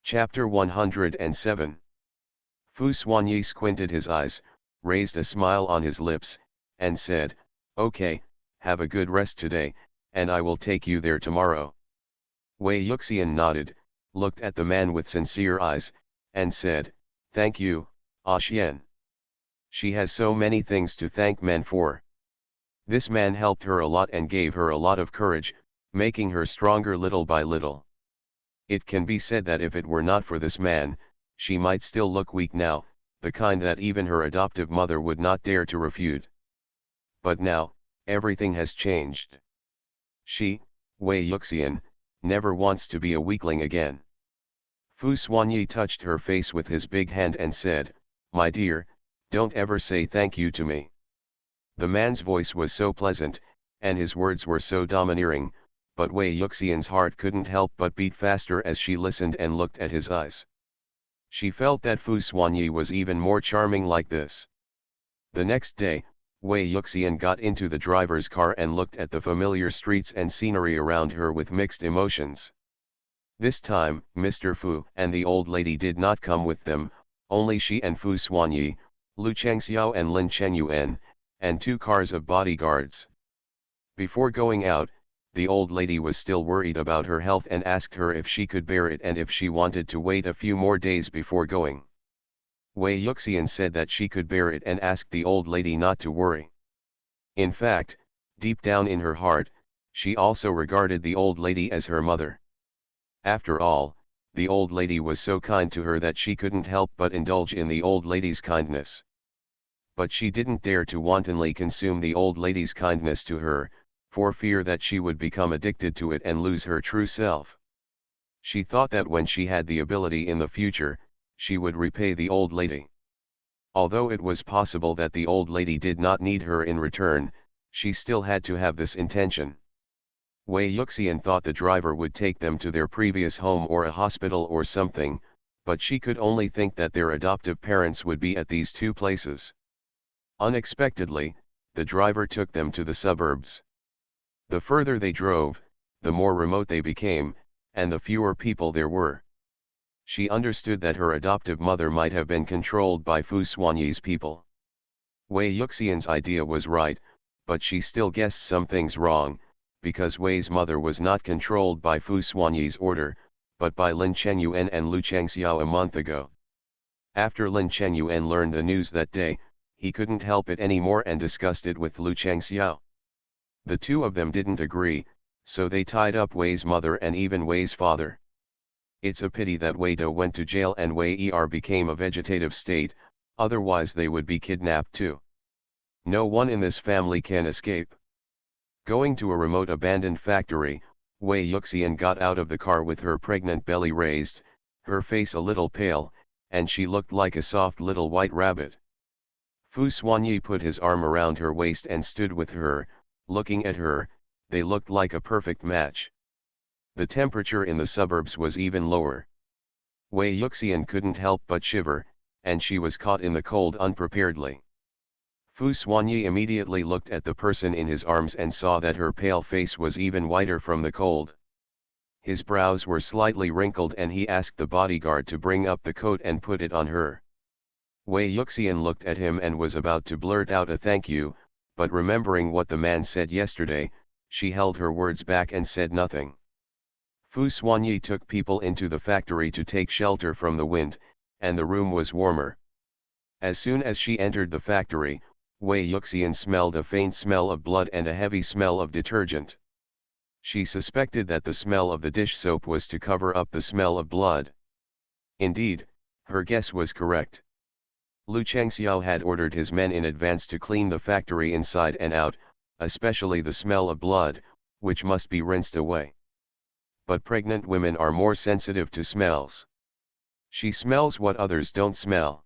Chapter 107. Fu Xuanyi squinted his eyes, raised a smile on his lips, and said, "Okay, have a good rest today, and I will take you there tomorrow." Wei Yuxian nodded, looked at the man with sincere eyes, and said, "Thank you, Ah Xian. She has so many things to thank men for." This man helped her a lot and gave her a lot of courage, making her stronger little by little. It can be said that if it were not for this man, she might still look weak now, the kind that even her adoptive mother would not dare to refute. But now, everything has changed. She, Wei Yuxian, never wants to be a weakling again. Fu Xuanyi touched her face with his big hand and said, "My dear, don't ever say thank you to me." The man's voice was so pleasant, and his words were so domineering, but Wei Yuxian's heart couldn't help but beat faster as she listened and looked at his eyes. She felt that Fu Xuanyi was even more charming like this. The next day, Wei Yuxian got into the driver's car and looked at the familiar streets and scenery around her with mixed emotions. This time, Mr. Fu and the old lady did not come with them, only she and Fu Xuanyi, Lu Changxiao and Lin Chenyuan, and 2 cars of bodyguards. Before going out, the old lady was still worried about her health and asked her if she could bear it and if she wanted to wait a few more days before going. Wei Yuxian said that she could bear it and asked the old lady not to worry. In fact, deep down in her heart, she also regarded the old lady as her mother. After all, the old lady was so kind to her that she couldn't help but indulge in the old lady's kindness. But she didn't dare to wantonly consume the old lady's kindness to her, for fear that she would become addicted to it and lose her true self. She thought that when she had the ability in the future, she would repay the old lady. Although it was possible that the old lady did not need her in return, she still had to have this intention. Wei Yuxian thought the driver would take them to their previous home or a hospital or something, but she could only think that their adoptive parents would be at these 2 places. Unexpectedly, the driver took them to the suburbs. The further they drove, the more remote they became, and the fewer people there were. She understood that her adoptive mother might have been controlled by Fu Xuanyi's people. Wei Yuxian's idea was right, but she still guessed some things wrong, because Wei's mother was not controlled by Fu Xuanyi's order, but by Lin Chenyuan and Lu Changxiao a month ago. After Lin Chenyuan learned the news that day, he couldn't help it anymore and discussed it with Lu Changxiao. The 2 of them didn't agree, so they tied up Wei's mother and even Wei's father. It's a pity that Wei Do went to jail and Wei Er became a vegetative state, otherwise they would be kidnapped too. No one in this family can escape. Going to a remote abandoned factory, Wei Yuxian got out of the car with her pregnant belly raised, her face a little pale, and she looked like a soft little white rabbit. Fu Xuanyi put his arm around her waist and stood with her, looking at her. They looked like a perfect match. The temperature in the suburbs was even lower. Wei Yuxian couldn't help but shiver, and she was caught in the cold unpreparedly. Fu Xuanyi immediately looked at the person in his arms and saw that her pale face was even whiter from the cold. His brows were slightly wrinkled and he asked the bodyguard to bring up the coat and put it on her. Wei Yuxian looked at him and was about to blurt out a thank you, but remembering what the man said yesterday, she held her words back and said nothing. Fu Xuanyi took people into the factory to take shelter from the wind, and the room was warmer. As soon as she entered the factory, Wei Yuxian smelled a faint smell of blood and a heavy smell of detergent. She suspected that the smell of the dish soap was to cover up the smell of blood. Indeed, her guess was correct. Lu Chengxiao had ordered his men in advance to clean the factory inside and out, especially the smell of blood, which must be rinsed away. But pregnant women are more sensitive to smells. She smells what others don't smell.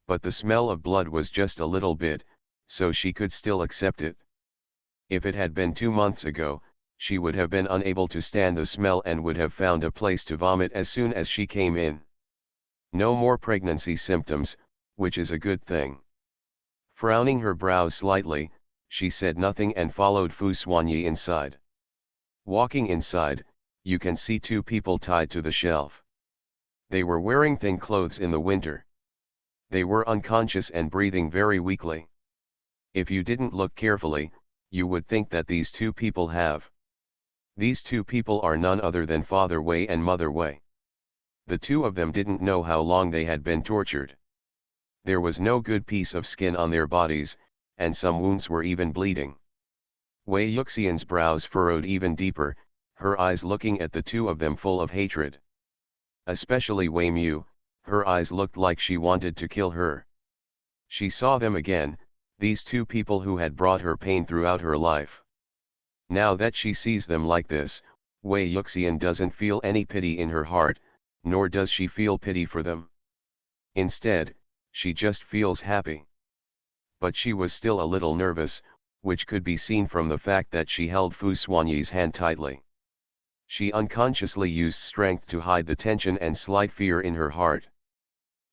But the smell of blood was just a little bit, so she could still accept it. If it had been 2 months ago, she would have been unable to stand the smell and would have found a place to vomit as soon as she came in. No more pregnancy symptoms, which is a good thing. Frowning her brows slightly, she said nothing and followed Fu Xuanyi inside. Walking inside, you can see 2 people tied to the shelf. They were wearing thin clothes in the winter. They were unconscious and breathing very weakly. If you didn't look carefully, you would think that these 2 people have. These 2 people are none other than Father Wei and Mother Wei. The 2 of them didn't know how long they had been tortured. There was no good piece of skin on their bodies, and some wounds were even bleeding. Wei Yuxian's brows furrowed even deeper, her eyes looking at the 2 of them full of hatred. Especially Wei Mu, her eyes looked like she wanted to kill her. She saw them again, these 2 people who had brought her pain throughout her life. Now that she sees them like this, Wei Yuxian doesn't feel any pity in her heart, nor does she feel pity for them. Instead, she just feels happy. But she was still a little nervous, which could be seen from the fact that she held Fu Xuanyi's hand tightly. She unconsciously used strength to hide the tension and slight fear in her heart.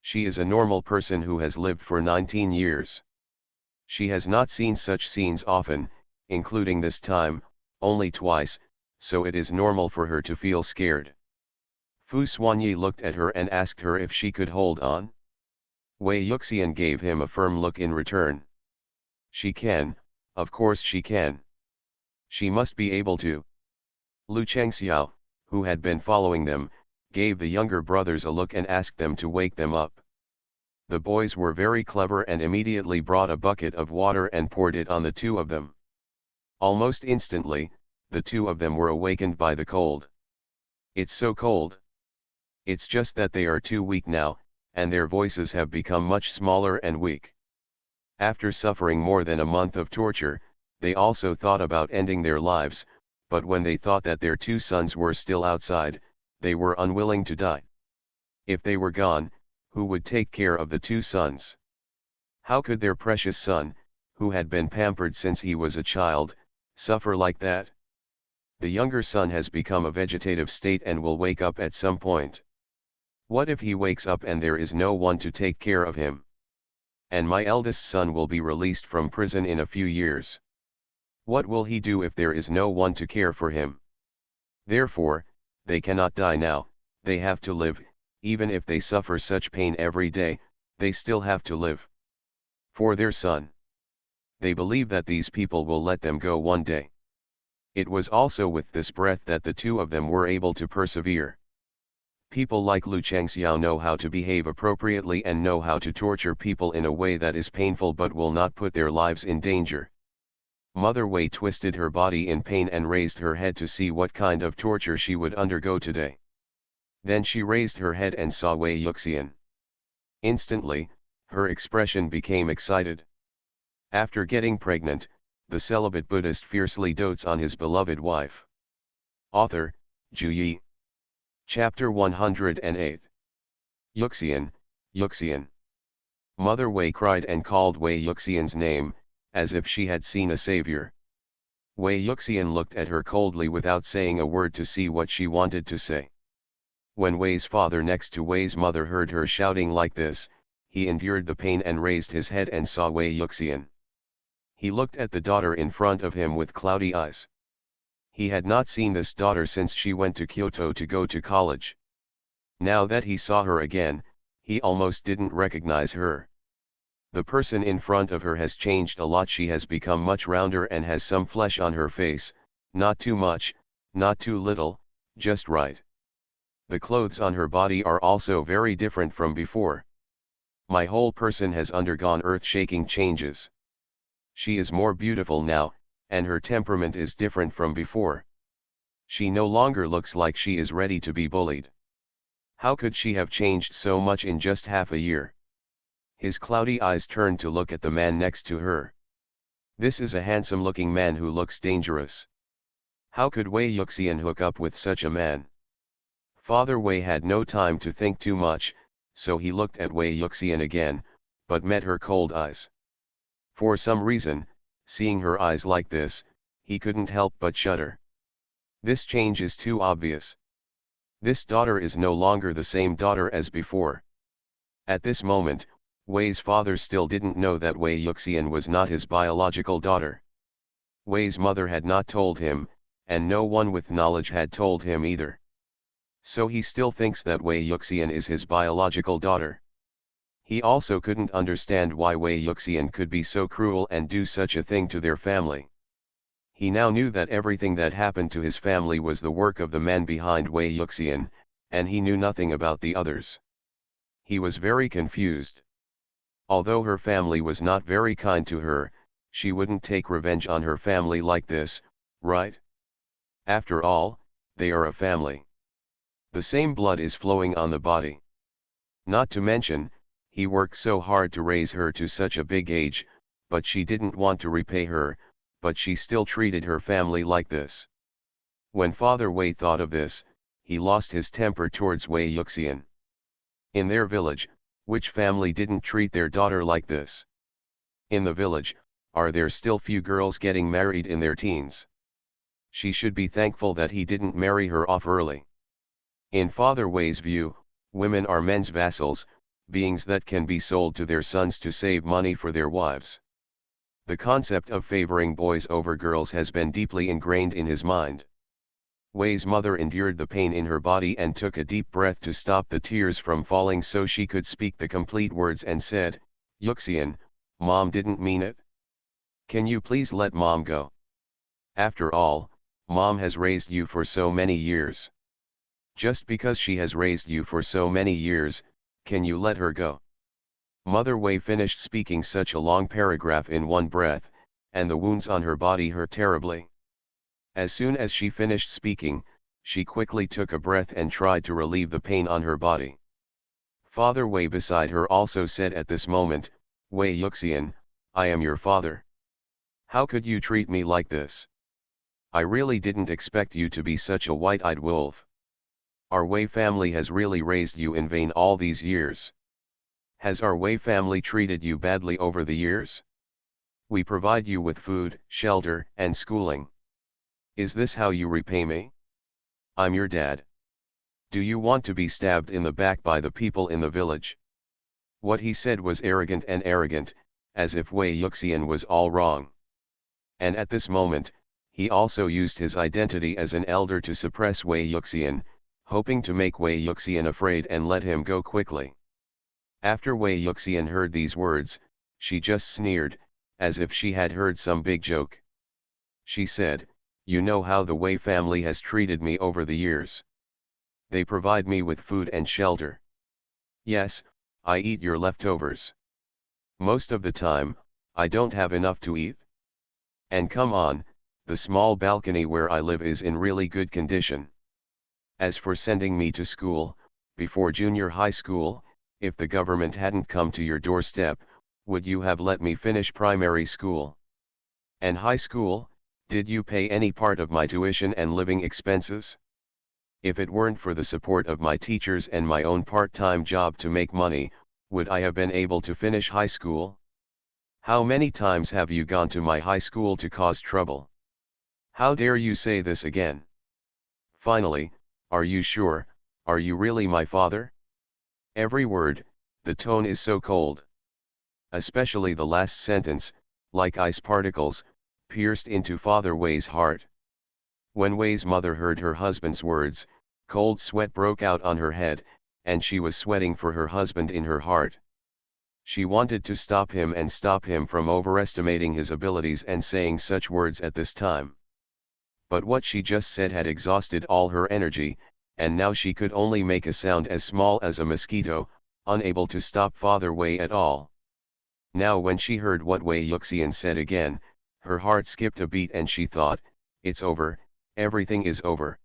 She is a normal person who has lived for 19 years. She has not seen such scenes often, including this time, only twice, so it is normal for her to feel scared. Fu Xuanyi looked at her and asked her if she could hold on. Wei Yuxian gave him a firm look in return. She can, of course she can. She must be able to. Lu Chengxiao, who had been following them, gave the younger brothers a look and asked them to wake them up. The boys were very clever and immediately brought a bucket of water and poured it on the 2 of them. Almost instantly, the 2 of them were awakened by the cold. It's so cold. It's just that they are too weak now, and their voices have become much smaller and weak. After suffering more than a month of torture, they also thought about ending their lives, but when they thought that their 2 sons were still outside, they were unwilling to die. If they were gone, who would take care of the 2 sons? How could their precious son, who had been pampered since he was a child, suffer like that? The younger son has become a vegetative state and will wake up at some point. What if he wakes up and there is no one to take care of him? And my eldest son will be released from prison in a few years. What will he do if there is no one to care for him? Therefore, they cannot die now, they have to live, even if they suffer such pain every day, they still have to live. For their son. They believe that these people will let them go one day. It was also with this breath that the 2 of them were able to persevere. People like Lu Chengxiao know how to behave appropriately and know how to torture people in a way that is painful but will not put their lives in danger. Mother Wei twisted her body in pain and raised her head to see what kind of torture she would undergo today. Then she raised her head and saw Wei Yuxian. Instantly, her expression became excited. After getting pregnant, the celibate Buddhist fiercely dotes on his beloved wife. Author, Zhu Yi. Chapter 108. Yuxian, Yuxian. Mother Wei cried and called Wei Yuxian's name, as if she had seen a savior. Wei Yuxian looked at her coldly without saying a word to see what she wanted to say. When Wei's father next to Wei's mother heard her shouting like this, he endured the pain and raised his head and saw Wei Yuxian. He looked at the daughter in front of him with cloudy eyes. He had not seen this daughter since she went to Kyoto to go to college. Now that he saw her again, he almost didn't recognize her. The person in front of her has changed a lot. She has become much rounder and has some flesh on her face, not too much, not too little, just right. The clothes on her body are also very different from before. My whole person has undergone earth-shaking changes. She is more beautiful now, and her temperament is different from before. She no longer looks like she is ready to be bullied. How could she have changed so much in just half a year? His cloudy eyes turned to look at the man next to her. This is a handsome-looking man who looks dangerous. How could Wei Yuxian hook up with such a man? Father Wei had no time to think too much, so he looked at Wei Yuxian again, but met her cold eyes. For some reason, seeing her eyes like this, he couldn't help but shudder. This change is too obvious. This daughter is no longer the same daughter as before. At this moment, Wei's father still didn't know that Wei Yuxian was not his biological daughter. Wei's mother had not told him, and no one with knowledge had told him either. So he still thinks that Wei Yuxian is his biological daughter. He also couldn't understand why Wei Yuxian could be so cruel and do such a thing to their family. He now knew that everything that happened to his family was the work of the man behind Wei Yuxian, and he knew nothing about the others. He was very confused. Although her family was not very kind to her, she wouldn't take revenge on her family like this, right? After all, they are a family. The same blood is flowing on the body. Not to mention, he worked so hard to raise her to such a big age, but she didn't want to repay her, but she still treated her family like this. When Father Wei thought of this, he lost his temper towards Wei Yuxian. In their village, which family didn't treat their daughter like this? In the village, are there still few girls getting married in their teens? She should be thankful that he didn't marry her off early. In Father Wei's view, women are men's vassals, beings that can be sold to their sons to save money for their wives. The concept of favoring boys over girls has been deeply ingrained in his mind. Wei's mother endured the pain in her body and took a deep breath to stop the tears from falling so she could speak the complete words and said, "Yuxian, Mom didn't mean it. Can you please let Mom go? After all, Mom has raised you for so many years. Just because she has raised you for so many years, can you let her go?" Mother Wei finished speaking such a long paragraph in one breath, and the wounds on her body hurt terribly. As soon as she finished speaking, she quickly took a breath and tried to relieve the pain on her body. Father Wei beside her also said at this moment, "Wei Yuxian, I am your father. How could you treat me like this? I really didn't expect you to be such a white-eyed wolf. Our Wei family has really raised you in vain all these years. Has our Wei family treated you badly over the years? We provide you with food, shelter, and schooling. Is this how you repay me? I'm your dad. Do you want to be stabbed in the back by the people in the village?" What he said was arrogant and arrogant, as if Wei Yuxian was all wrong. And at this moment, he also used his identity as an elder to suppress Wei Yuxian, hoping to make Wei Yuxian afraid and let him go quickly. After Wei Yuxian heard these words, she just sneered, as if she had heard some big joke. She said, "You know how the Wei family has treated me over the years. They provide me with food and shelter. Yes, I eat your leftovers. Most of the time, I don't have enough to eat. And come on, the small balcony where I live is in really good condition. As for sending me to school, before junior high school, if the government hadn't come to your doorstep, would you have let me finish primary school? And high school, did you pay any part of my tuition and living expenses? If it weren't for the support of my teachers and my own part-time job to make money, would I have been able to finish high school? How many times have you gone to my high school to cause trouble? How dare you say this again? Finally, are you sure, are you really my father?" Every word, the tone is so cold. Especially the last sentence, like ice particles, pierced into Father Wei's heart. When Wei's mother heard her husband's words, cold sweat broke out on her head, and she was sweating for her husband in her heart. She wanted to stop him and stop him from overestimating his abilities and saying such words at this time. But what she just said had exhausted all her energy, and now she could only make a sound as small as a mosquito, unable to stop Father Wei at all. Now when she heard what Wei Yuxian said again, her heart skipped a beat and she thought, it's over, everything is over.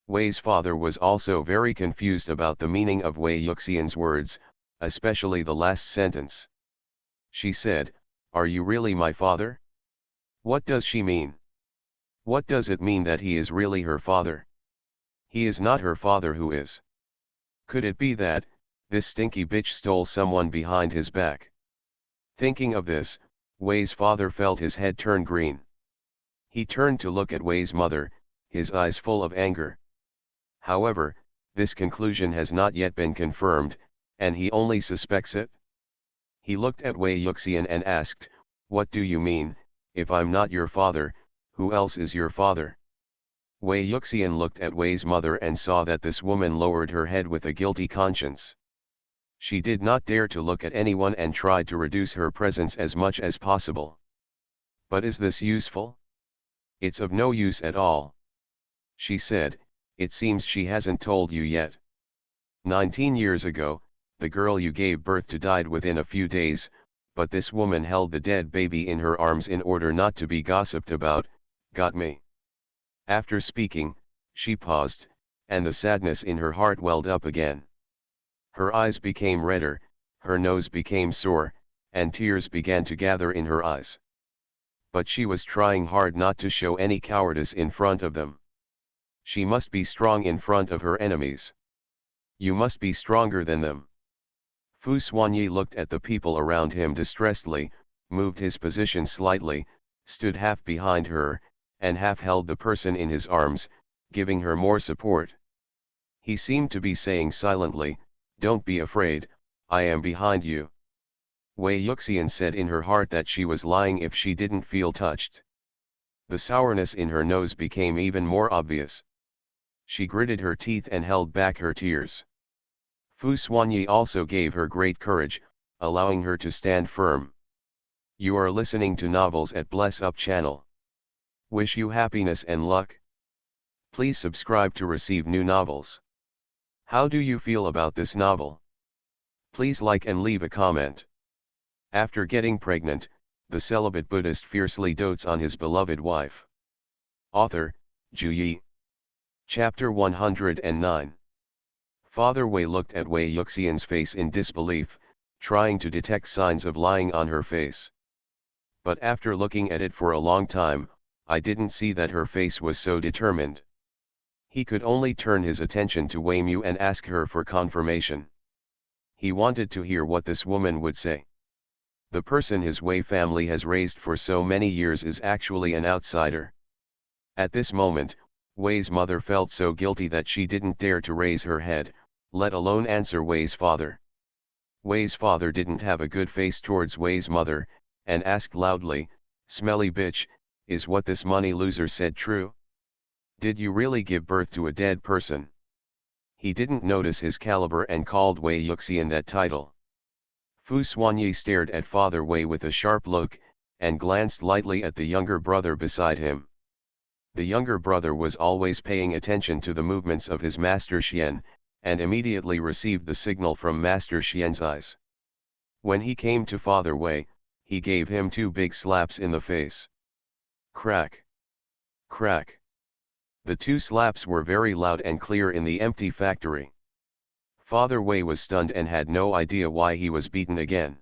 Wei's father was also very confused about the meaning of Wei Yuxian's words, especially the last sentence. She said, "Are you really my father?" What does she mean? What does it mean that he is really her father? He is not her father, who is? Could it be that, this stinky bitch stole someone behind his back? Thinking of this, Wei's father felt his head turn green. He turned to look at Wei's mother, his eyes full of anger. However, this conclusion has not yet been confirmed, and he only suspects it. He looked at Wei Yuxian and asked, "What do you mean? If I'm not your father, who else is your father?" Wei Yuxian looked at Wei's mother and saw that this woman lowered her head with a guilty conscience. She did not dare to look at anyone and tried to reduce her presence as much as possible. But is this useful? It's of no use at all. She said, "It seems she hasn't told you yet. 19 years ago, the girl you gave birth to died within a few days, but this woman held the dead baby in her arms in order not to be gossiped about. Got me?" After speaking, she paused, and the sadness in her heart welled up again. Her eyes became redder, her nose became sore, and tears began to gather in her eyes. But she was trying hard not to show any cowardice in front of them. She must be strong in front of her enemies. You must be stronger than them. Fu Xuanyi looked at the people around him distressedly, moved his position slightly, stood half behind her, and half held the person in his arms, giving her more support. He seemed to be saying silently, "Don't be afraid, I am behind you." Wei Yuxian said in her heart that she was lying if she didn't feel touched. The sourness in her nose became even more obvious. She gritted her teeth and held back her tears. Fu Xuanyi also gave her great courage, allowing her to stand firm. You are listening to novels at Bless Up channel. Wish you happiness and luck. Please subscribe to receive new novels. How do you feel about this novel? Please like and leave a comment. After getting pregnant, the celibate Buddhist fiercely dotes on his beloved wife. Author, Zhu Yi. Chapter 109. Father Wei looked at Wei Yuxian's face in disbelief, trying to detect signs of lying on her face. But after looking at it for a long time, I didn't see that her face was so determined. He could only turn his attention to Wei Mu and ask her for confirmation. He wanted to hear what this woman would say. The person his Wei family has raised for so many years is actually an outsider. At this moment, Wei's mother felt so guilty that she didn't dare to raise her head, let alone answer Wei's father. Wei's father didn't have a good face towards Wei's mother, and asked loudly, "Smelly bitch, is what this money loser said true? Did you really give birth to a dead person?" He didn't notice his caliber and called Wei Yuxian that title. Fu Xuanyi stared at Father Wei with a sharp look, and glanced lightly at the younger brother beside him. The younger brother was always paying attention to the movements of his master Xian, and immediately received the signal from Master Xian's eyes. When he came to Father Wei, he gave him 2 big slaps in the face. Crack! Crack! The 2 slaps were very loud and clear in the empty factory. Father Wei was stunned and had no idea why he was beaten again.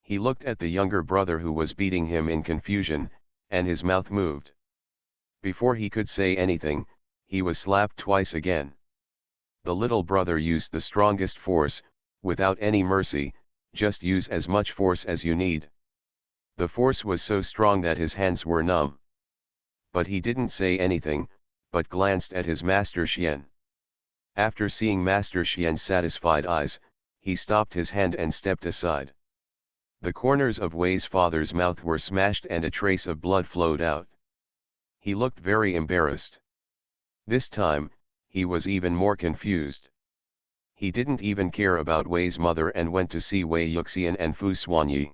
He looked at the younger brother who was beating him in confusion, and his mouth moved. Before he could say anything, he was slapped twice again. The little brother used the strongest force, without any mercy, just use as much force as you need. The force was so strong that his hands were numb. But he didn't say anything, but glanced at his master Xian. After seeing Master Xian's satisfied eyes, he stopped his hand and stepped aside. The corners of Wei's father's mouth were smashed and a trace of blood flowed out. He looked very embarrassed. This time, he was even more confused. He didn't even care about Wei's mother and went to see Wei Yuxian and Fu Xuanyi.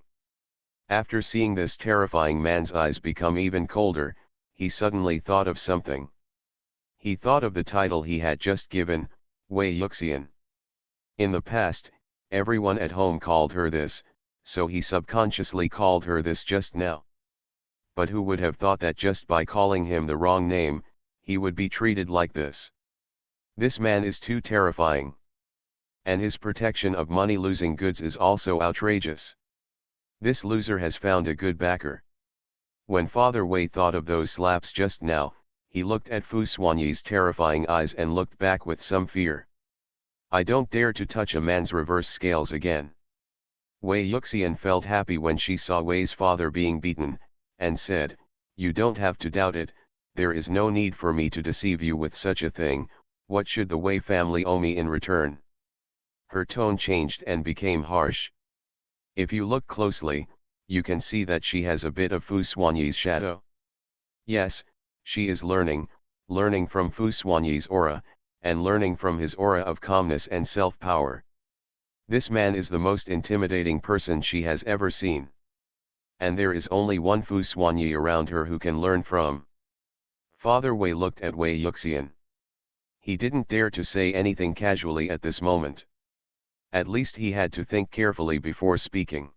After seeing this terrifying man's eyes become even colder, he suddenly thought of something. He thought of the title he had just given, Wei Yuxian. In the past, everyone at home called her this, so he subconsciously called her this just now. But who would have thought that just by calling him the wrong name, he would be treated like this? This man is too terrifying. And his protection of money-losing goods is also outrageous. This loser has found a good backer. When Father Wei thought of those slaps just now, he looked at Fu Xuanyi's terrifying eyes and looked back with some fear. I don't dare to touch a man's reverse scales again. Wei Yuxian felt happy when she saw Wei's father being beaten, and said, "You don't have to doubt it, there is no need for me to deceive you with such a thing. What should the Wei family owe me in return?" Her tone changed and became harsh. If you look closely, you can see that she has a bit of Fu Xuanyi's shadow. Yes, she is learning from Fu Xuanyi's aura, and learning from his aura of calmness and self-power. This man is the most intimidating person she has ever seen. And there is only one Fu Xuanyi around her who can learn from. Father Wei looked at Wei Yuxian. He didn't dare to say anything casually at this moment. At least he had to think carefully before speaking.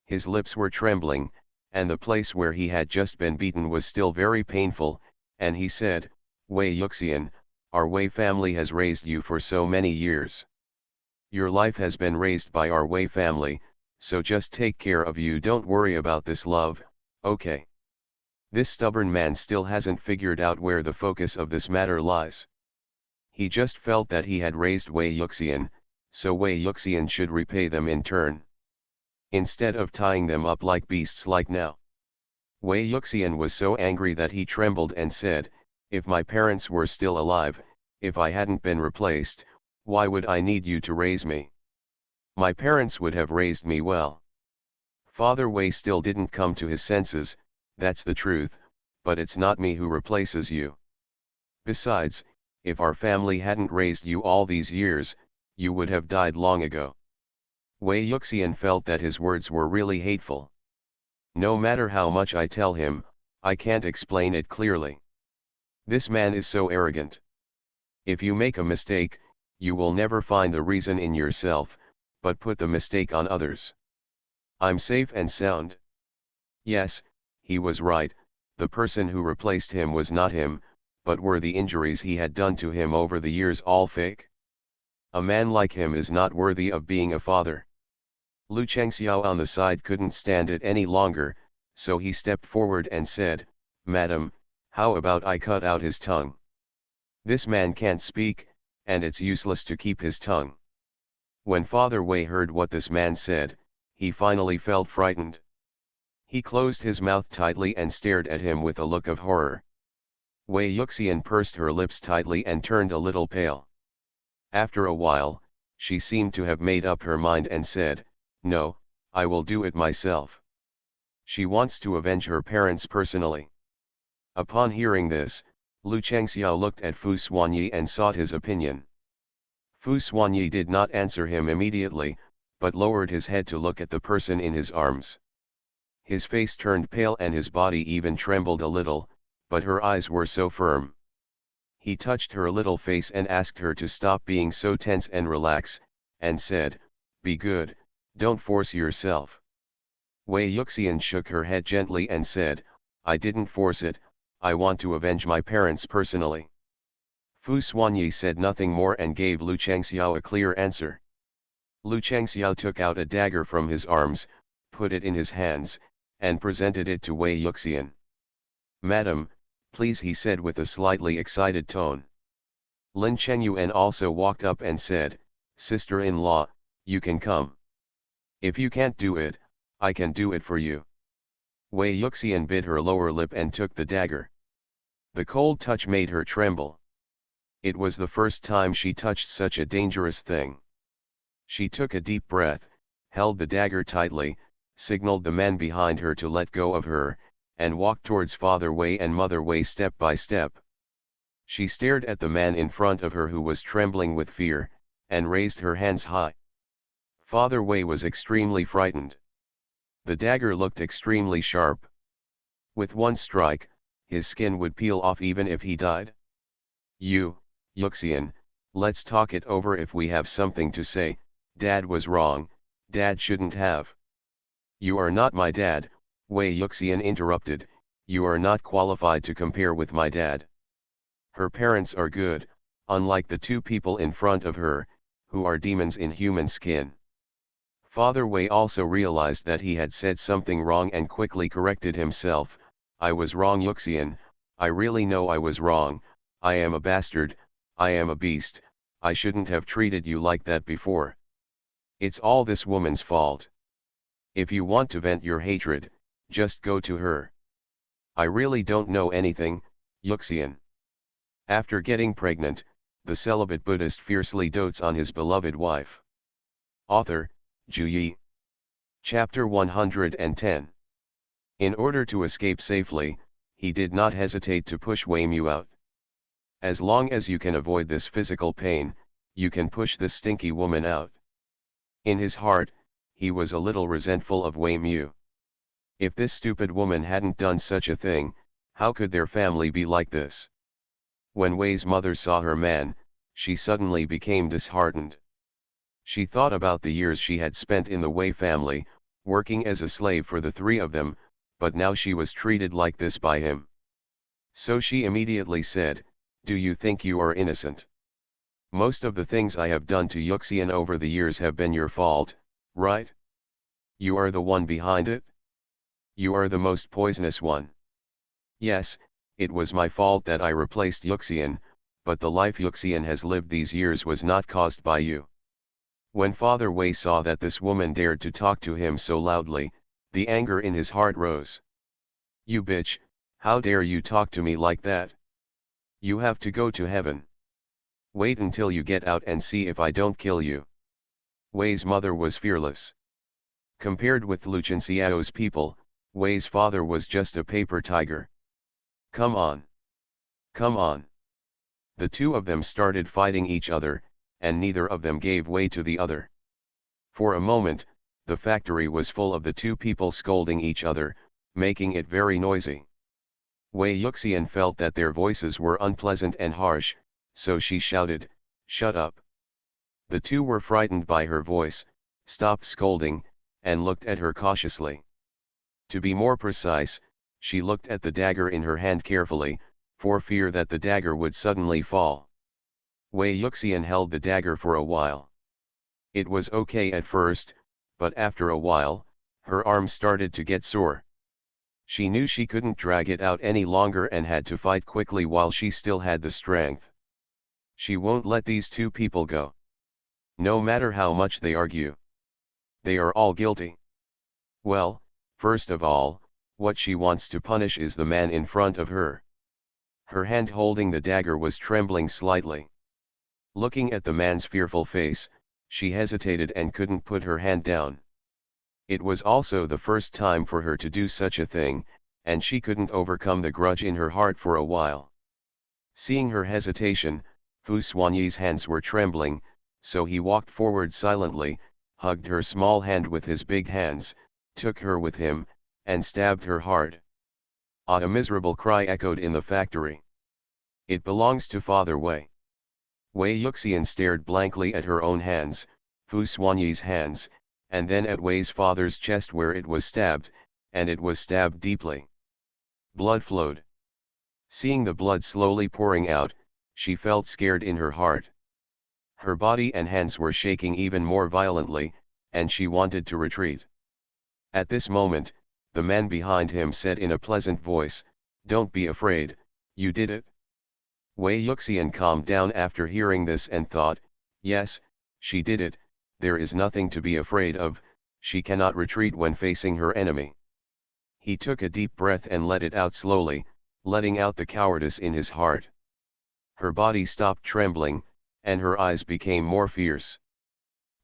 His lips were trembling, and the place where he had just been beaten was still very painful, and he said, "Wei Yuxian, our Wei family has raised you for so many years. Your life has been raised by our Wei family, so just take care of you, don't worry about this love, okay?" This stubborn man still hasn't figured out where the focus of this matter lies. He just felt that he had raised Wei Yuxian, so Wei Yuxian should repay them in turn. Instead of tying them up like beasts like now. Wei Yuxian was so angry that he trembled and said, "If my parents were still alive, if I hadn't been replaced, why would I need you to raise me? My parents would have raised me well." Father Wei still didn't come to his senses. "That's the truth, but it's not me who replaces you. Besides, if our family hadn't raised you all these years, you would have died long ago." Wei Yuxian felt that his words were really hateful. No matter how much I tell him, I can't explain it clearly. This man is so arrogant. If you make a mistake, you will never find the reason in yourself, but put the mistake on others. I'm safe and sound. Yes, he was right, the person who replaced him was not him, but were the injuries he had done to him over the years all fake? A man like him is not worthy of being a father. Lu Chengxiao on the side couldn't stand it any longer, so he stepped forward and said, "Madam, how about I cut out his tongue? This man can't speak, and it's useless to keep his tongue." When Father Wei heard what this man said, he finally felt frightened. He closed his mouth tightly and stared at him with a look of horror. Wei Yuxian pursed her lips tightly and turned a little pale. After a while, she seemed to have made up her mind and said, "No, I will do it myself." She wants to avenge her parents personally. Upon hearing this, Lu Chengxiao looked at Fu Xuanyi and sought his opinion. Fu Xuanyi did not answer him immediately, but lowered his head to look at the person in his arms. His face turned pale and his body even trembled a little, but her eyes were so firm. He touched her little face and asked her to stop being so tense and relax, and said, "Be good, don't force yourself." Wei Yuxian shook her head gently and said, "I didn't force it, I want to avenge my parents personally." Fu Xuanyi said nothing more and gave Lu Chengxiao a clear answer. Lu Chengxiao took out a dagger from his arms, put it in his hands, and presented it to Wei Yuxian. "Madam, please," he said with a slightly excited tone. Lin Chengyuan also walked up and said, "Sister-in-law, you can come. If you can't do it, I can do it for you." Wei Yuxian bit her lower lip and took the dagger. The cold touch made her tremble. It was the first time she touched such a dangerous thing. She took a deep breath, held the dagger tightly, signaled the man behind her to let go of her, and walked towards Father Wei and Mother Wei step by step. She stared at the man in front of her who was trembling with fear, and raised her hands high. Father Wei was extremely frightened. The dagger looked extremely sharp. With one strike, his skin would peel off even if he died. Yuxian, let's talk it over if we have something to say. Dad was wrong, Dad shouldn't have. You are not my dad, Wei Yuxian interrupted, you are not qualified to compare with my dad. Her parents are good, unlike the two people in front of her, who are demons in human skin. Father Wei also realized that he had said something wrong and quickly corrected himself. I was wrong, Yuxian, I really know I was wrong, I am a bastard, I am a beast, I shouldn't have treated you like that before. It's all this woman's fault. If you want to vent your hatred, just go to her. I really don't know anything, Yuxian. After getting pregnant, the celibate Buddhist fiercely dotes on his beloved wife. Author, Juyi. Chapter 110. In order to escape safely, he did not hesitate to push Wei Mu out. As long as you can avoid this physical pain, you can push this stinky woman out. In his heart, he was a little resentful of Wei Mu. If this stupid woman hadn't done such a thing, how could their family be like this? When Wei's mother saw her man, she suddenly became disheartened. She thought about the years she had spent in the Wei family, working as a slave for the three of them, but now she was treated like this by him. So she immediately said, do you think you are innocent? Most of the things I have done to Yuxian over the years have been your fault, right? You are the one behind it? You are the most poisonous one. Yes, it was my fault that I replaced Yuxian, but the life Yuxian has lived these years was not caused by you. When Father Wei saw that this woman dared to talk to him so loudly, the anger in his heart rose. You bitch, how dare you talk to me like that? You have to go to heaven. Wait until you get out and see if I don't kill you. Wei's mother was fearless. Compared with Luchan Xiao's people, Wei's father was just a paper tiger. Come on. Come on. The two of them started fighting each other, and neither of them gave way to the other. For a moment, the factory was full of the two people scolding each other, making it very noisy. Wei Yuxian felt that their voices were unpleasant and harsh, so she shouted, "Shut up." The two were frightened by her voice, stopped scolding, and looked at her cautiously. To be more precise, she looked at the dagger in her hand carefully, for fear that the dagger would suddenly fall. Wei Yuxian held the dagger for a while. It was okay at first, but after a while, her arm started to get sore. She knew she couldn't drag it out any longer and had to fight quickly while she still had the strength. She won't let these two people go. No matter how much they argue. They are all guilty. Well, first of all, what she wants to punish is the man in front of her. Her hand holding the dagger was trembling slightly. Looking at the man's fearful face, she hesitated and couldn't put her hand down. It was also the first time for her to do such a thing, and she couldn't overcome the grudge in her heart for a while. Seeing her hesitation, Fu Xuanyi's hands were trembling, so he walked forward silently, hugged her small hand with his big hands, took her with him, and stabbed her hard. A miserable cry echoed in the factory. It belongs to Father Wei. Wei Yuxian stared blankly at her own hands, Fu Xuanyi's hands, and then at Wei's father's chest where it was stabbed, and it was stabbed deeply. Blood flowed. Seeing the blood slowly pouring out, she felt scared in her heart. Her body and hands were shaking even more violently, and she wanted to retreat. At this moment, the man behind him said in a pleasant voice, "Don't be afraid, you did it." Wei Yuxian calmed down after hearing this and thought, yes, she did it, there is nothing to be afraid of, she cannot retreat when facing her enemy. He took a deep breath and let it out slowly, letting out the cowardice in his heart. Her body stopped trembling, and her eyes became more fierce.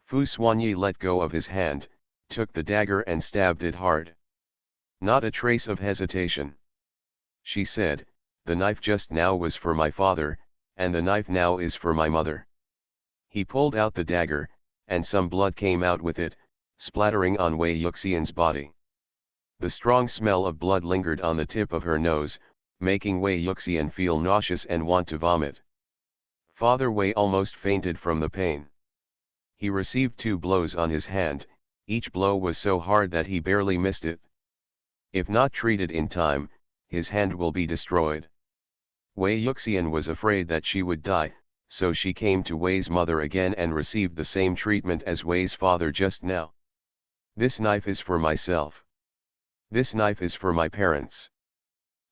Fu Xuanyi let go of his hand, took the dagger and stabbed it hard. Not a trace of hesitation. She said, "The knife just now was for my father, and the knife now is for my mother." He pulled out the dagger, and some blood came out with it, splattering on Wei Yuxian's body. The strong smell of blood lingered on the tip of her nose, making Wei Yuxian feel nauseous and want to vomit. Father Wei almost fainted from the pain. He received 2 blows on his hand, each blow was so hard that he barely missed it. If not treated in time, his hand will be destroyed. Wei Yuxian was afraid that she would die, so she came to Wei's mother again and received the same treatment as Wei's father just now. "This knife is for myself. This knife is for my parents."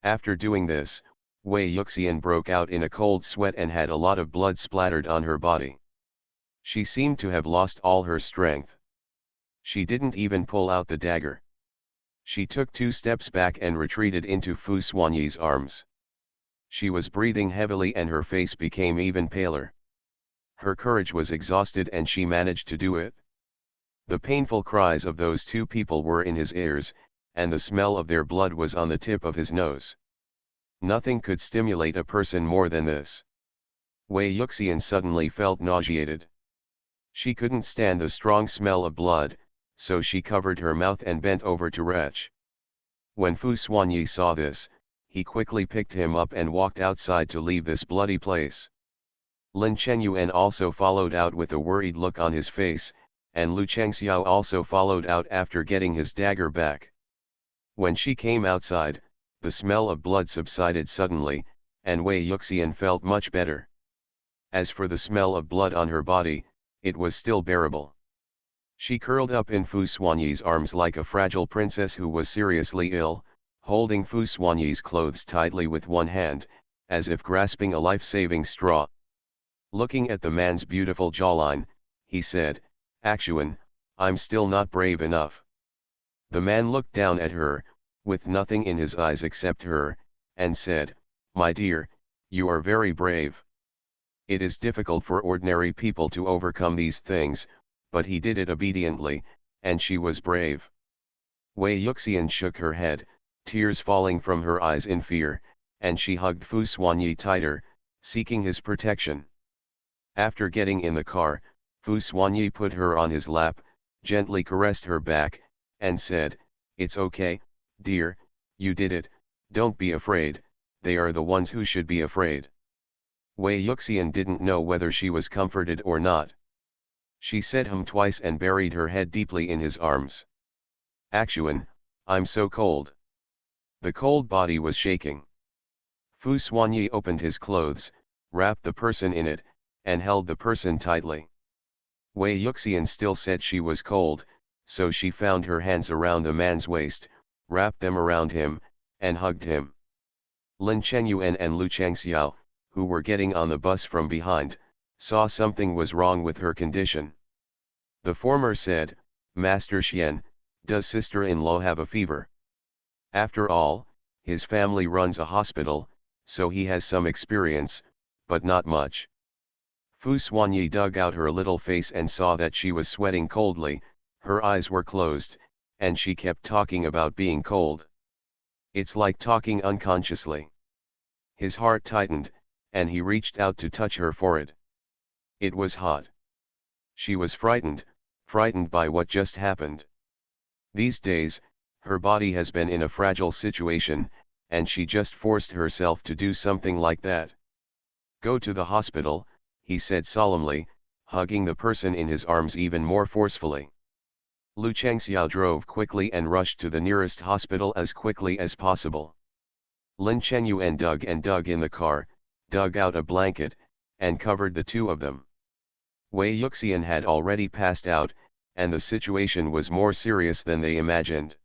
After doing this, Wei Yuxian broke out in a cold sweat and had a lot of blood splattered on her body. She seemed to have lost all her strength. She didn't even pull out the dagger. She took 2 steps back and retreated into Fu Xuanyi's arms. She was breathing heavily and her face became even paler. Her courage was exhausted and she managed to do it. The painful cries of those 2 people were in his ears, and the smell of their blood was on the tip of his nose. Nothing could stimulate a person more than this. Wei Yuxian suddenly felt nauseated. She couldn't stand the strong smell of blood, so she covered her mouth and bent over to retch. When Fu Xuanyi saw this, he quickly picked him up and walked outside to leave this bloody place. Lin Chenyuan also followed out with a worried look on his face, and Lu Chengxiao also followed out after getting his dagger back. When she came outside, the smell of blood subsided suddenly, and Wei Yuxian felt much better. As for the smell of blood on her body, it was still bearable. She curled up in Fu Xuanyi's arms like a fragile princess who was seriously ill, holding Fu Xuanyi's clothes tightly with one hand, as if grasping a life-saving straw. Looking at the man's beautiful jawline, he said, "Actuan, I'm still not brave enough." The man looked down at her, with nothing in his eyes except her, and said, "My dear, you are very brave. It is difficult for ordinary people to overcome these things, but he did it obediently, and she was brave." Wei Yuxian shook her head, tears falling from her eyes in fear, and she hugged Fu Xuanyi tighter, seeking his protection. After getting in the car, Fu Xuanyi put her on his lap, gently caressed her back, and said, "It's okay, dear, you did it, don't be afraid, they are the ones who should be afraid." Wei Yuxian didn't know whether she was comforted or not. She said twice and buried her head deeply in his arms. "Actuan, I'm so cold." The cold body was shaking. Fu Xuanyi opened his clothes, wrapped the person in it, and held the person tightly. Wei Yuxian still said she was cold, so she found her hands around the man's waist, wrapped them around him, and hugged him. Lin Chenyuan and Lu Chengxiao, who were getting on the bus from behind, saw something was wrong with her condition. The former said, "Master Xian, does sister-in-law have a fever?" After all, his family runs a hospital, so he has some experience, but not much. Fu Xuanyi dug out her little face and saw that she was sweating coldly, her eyes were closed, and she kept talking about being cold. It's like talking unconsciously. His heart tightened, and he reached out to touch her forehead. It was hot. She was frightened by what just happened. These days, her body has been in a fragile situation, and she just forced herself to do something like that. "Go to the hospital," he said solemnly, hugging the person in his arms even more forcefully. Lu Chengxiao drove quickly and rushed to the nearest hospital as quickly as possible. Lin Chenyuan dug in the car, dug out a blanket, and covered the 2 of them. Wei Yuxian had already passed out, and the situation was more serious than they imagined.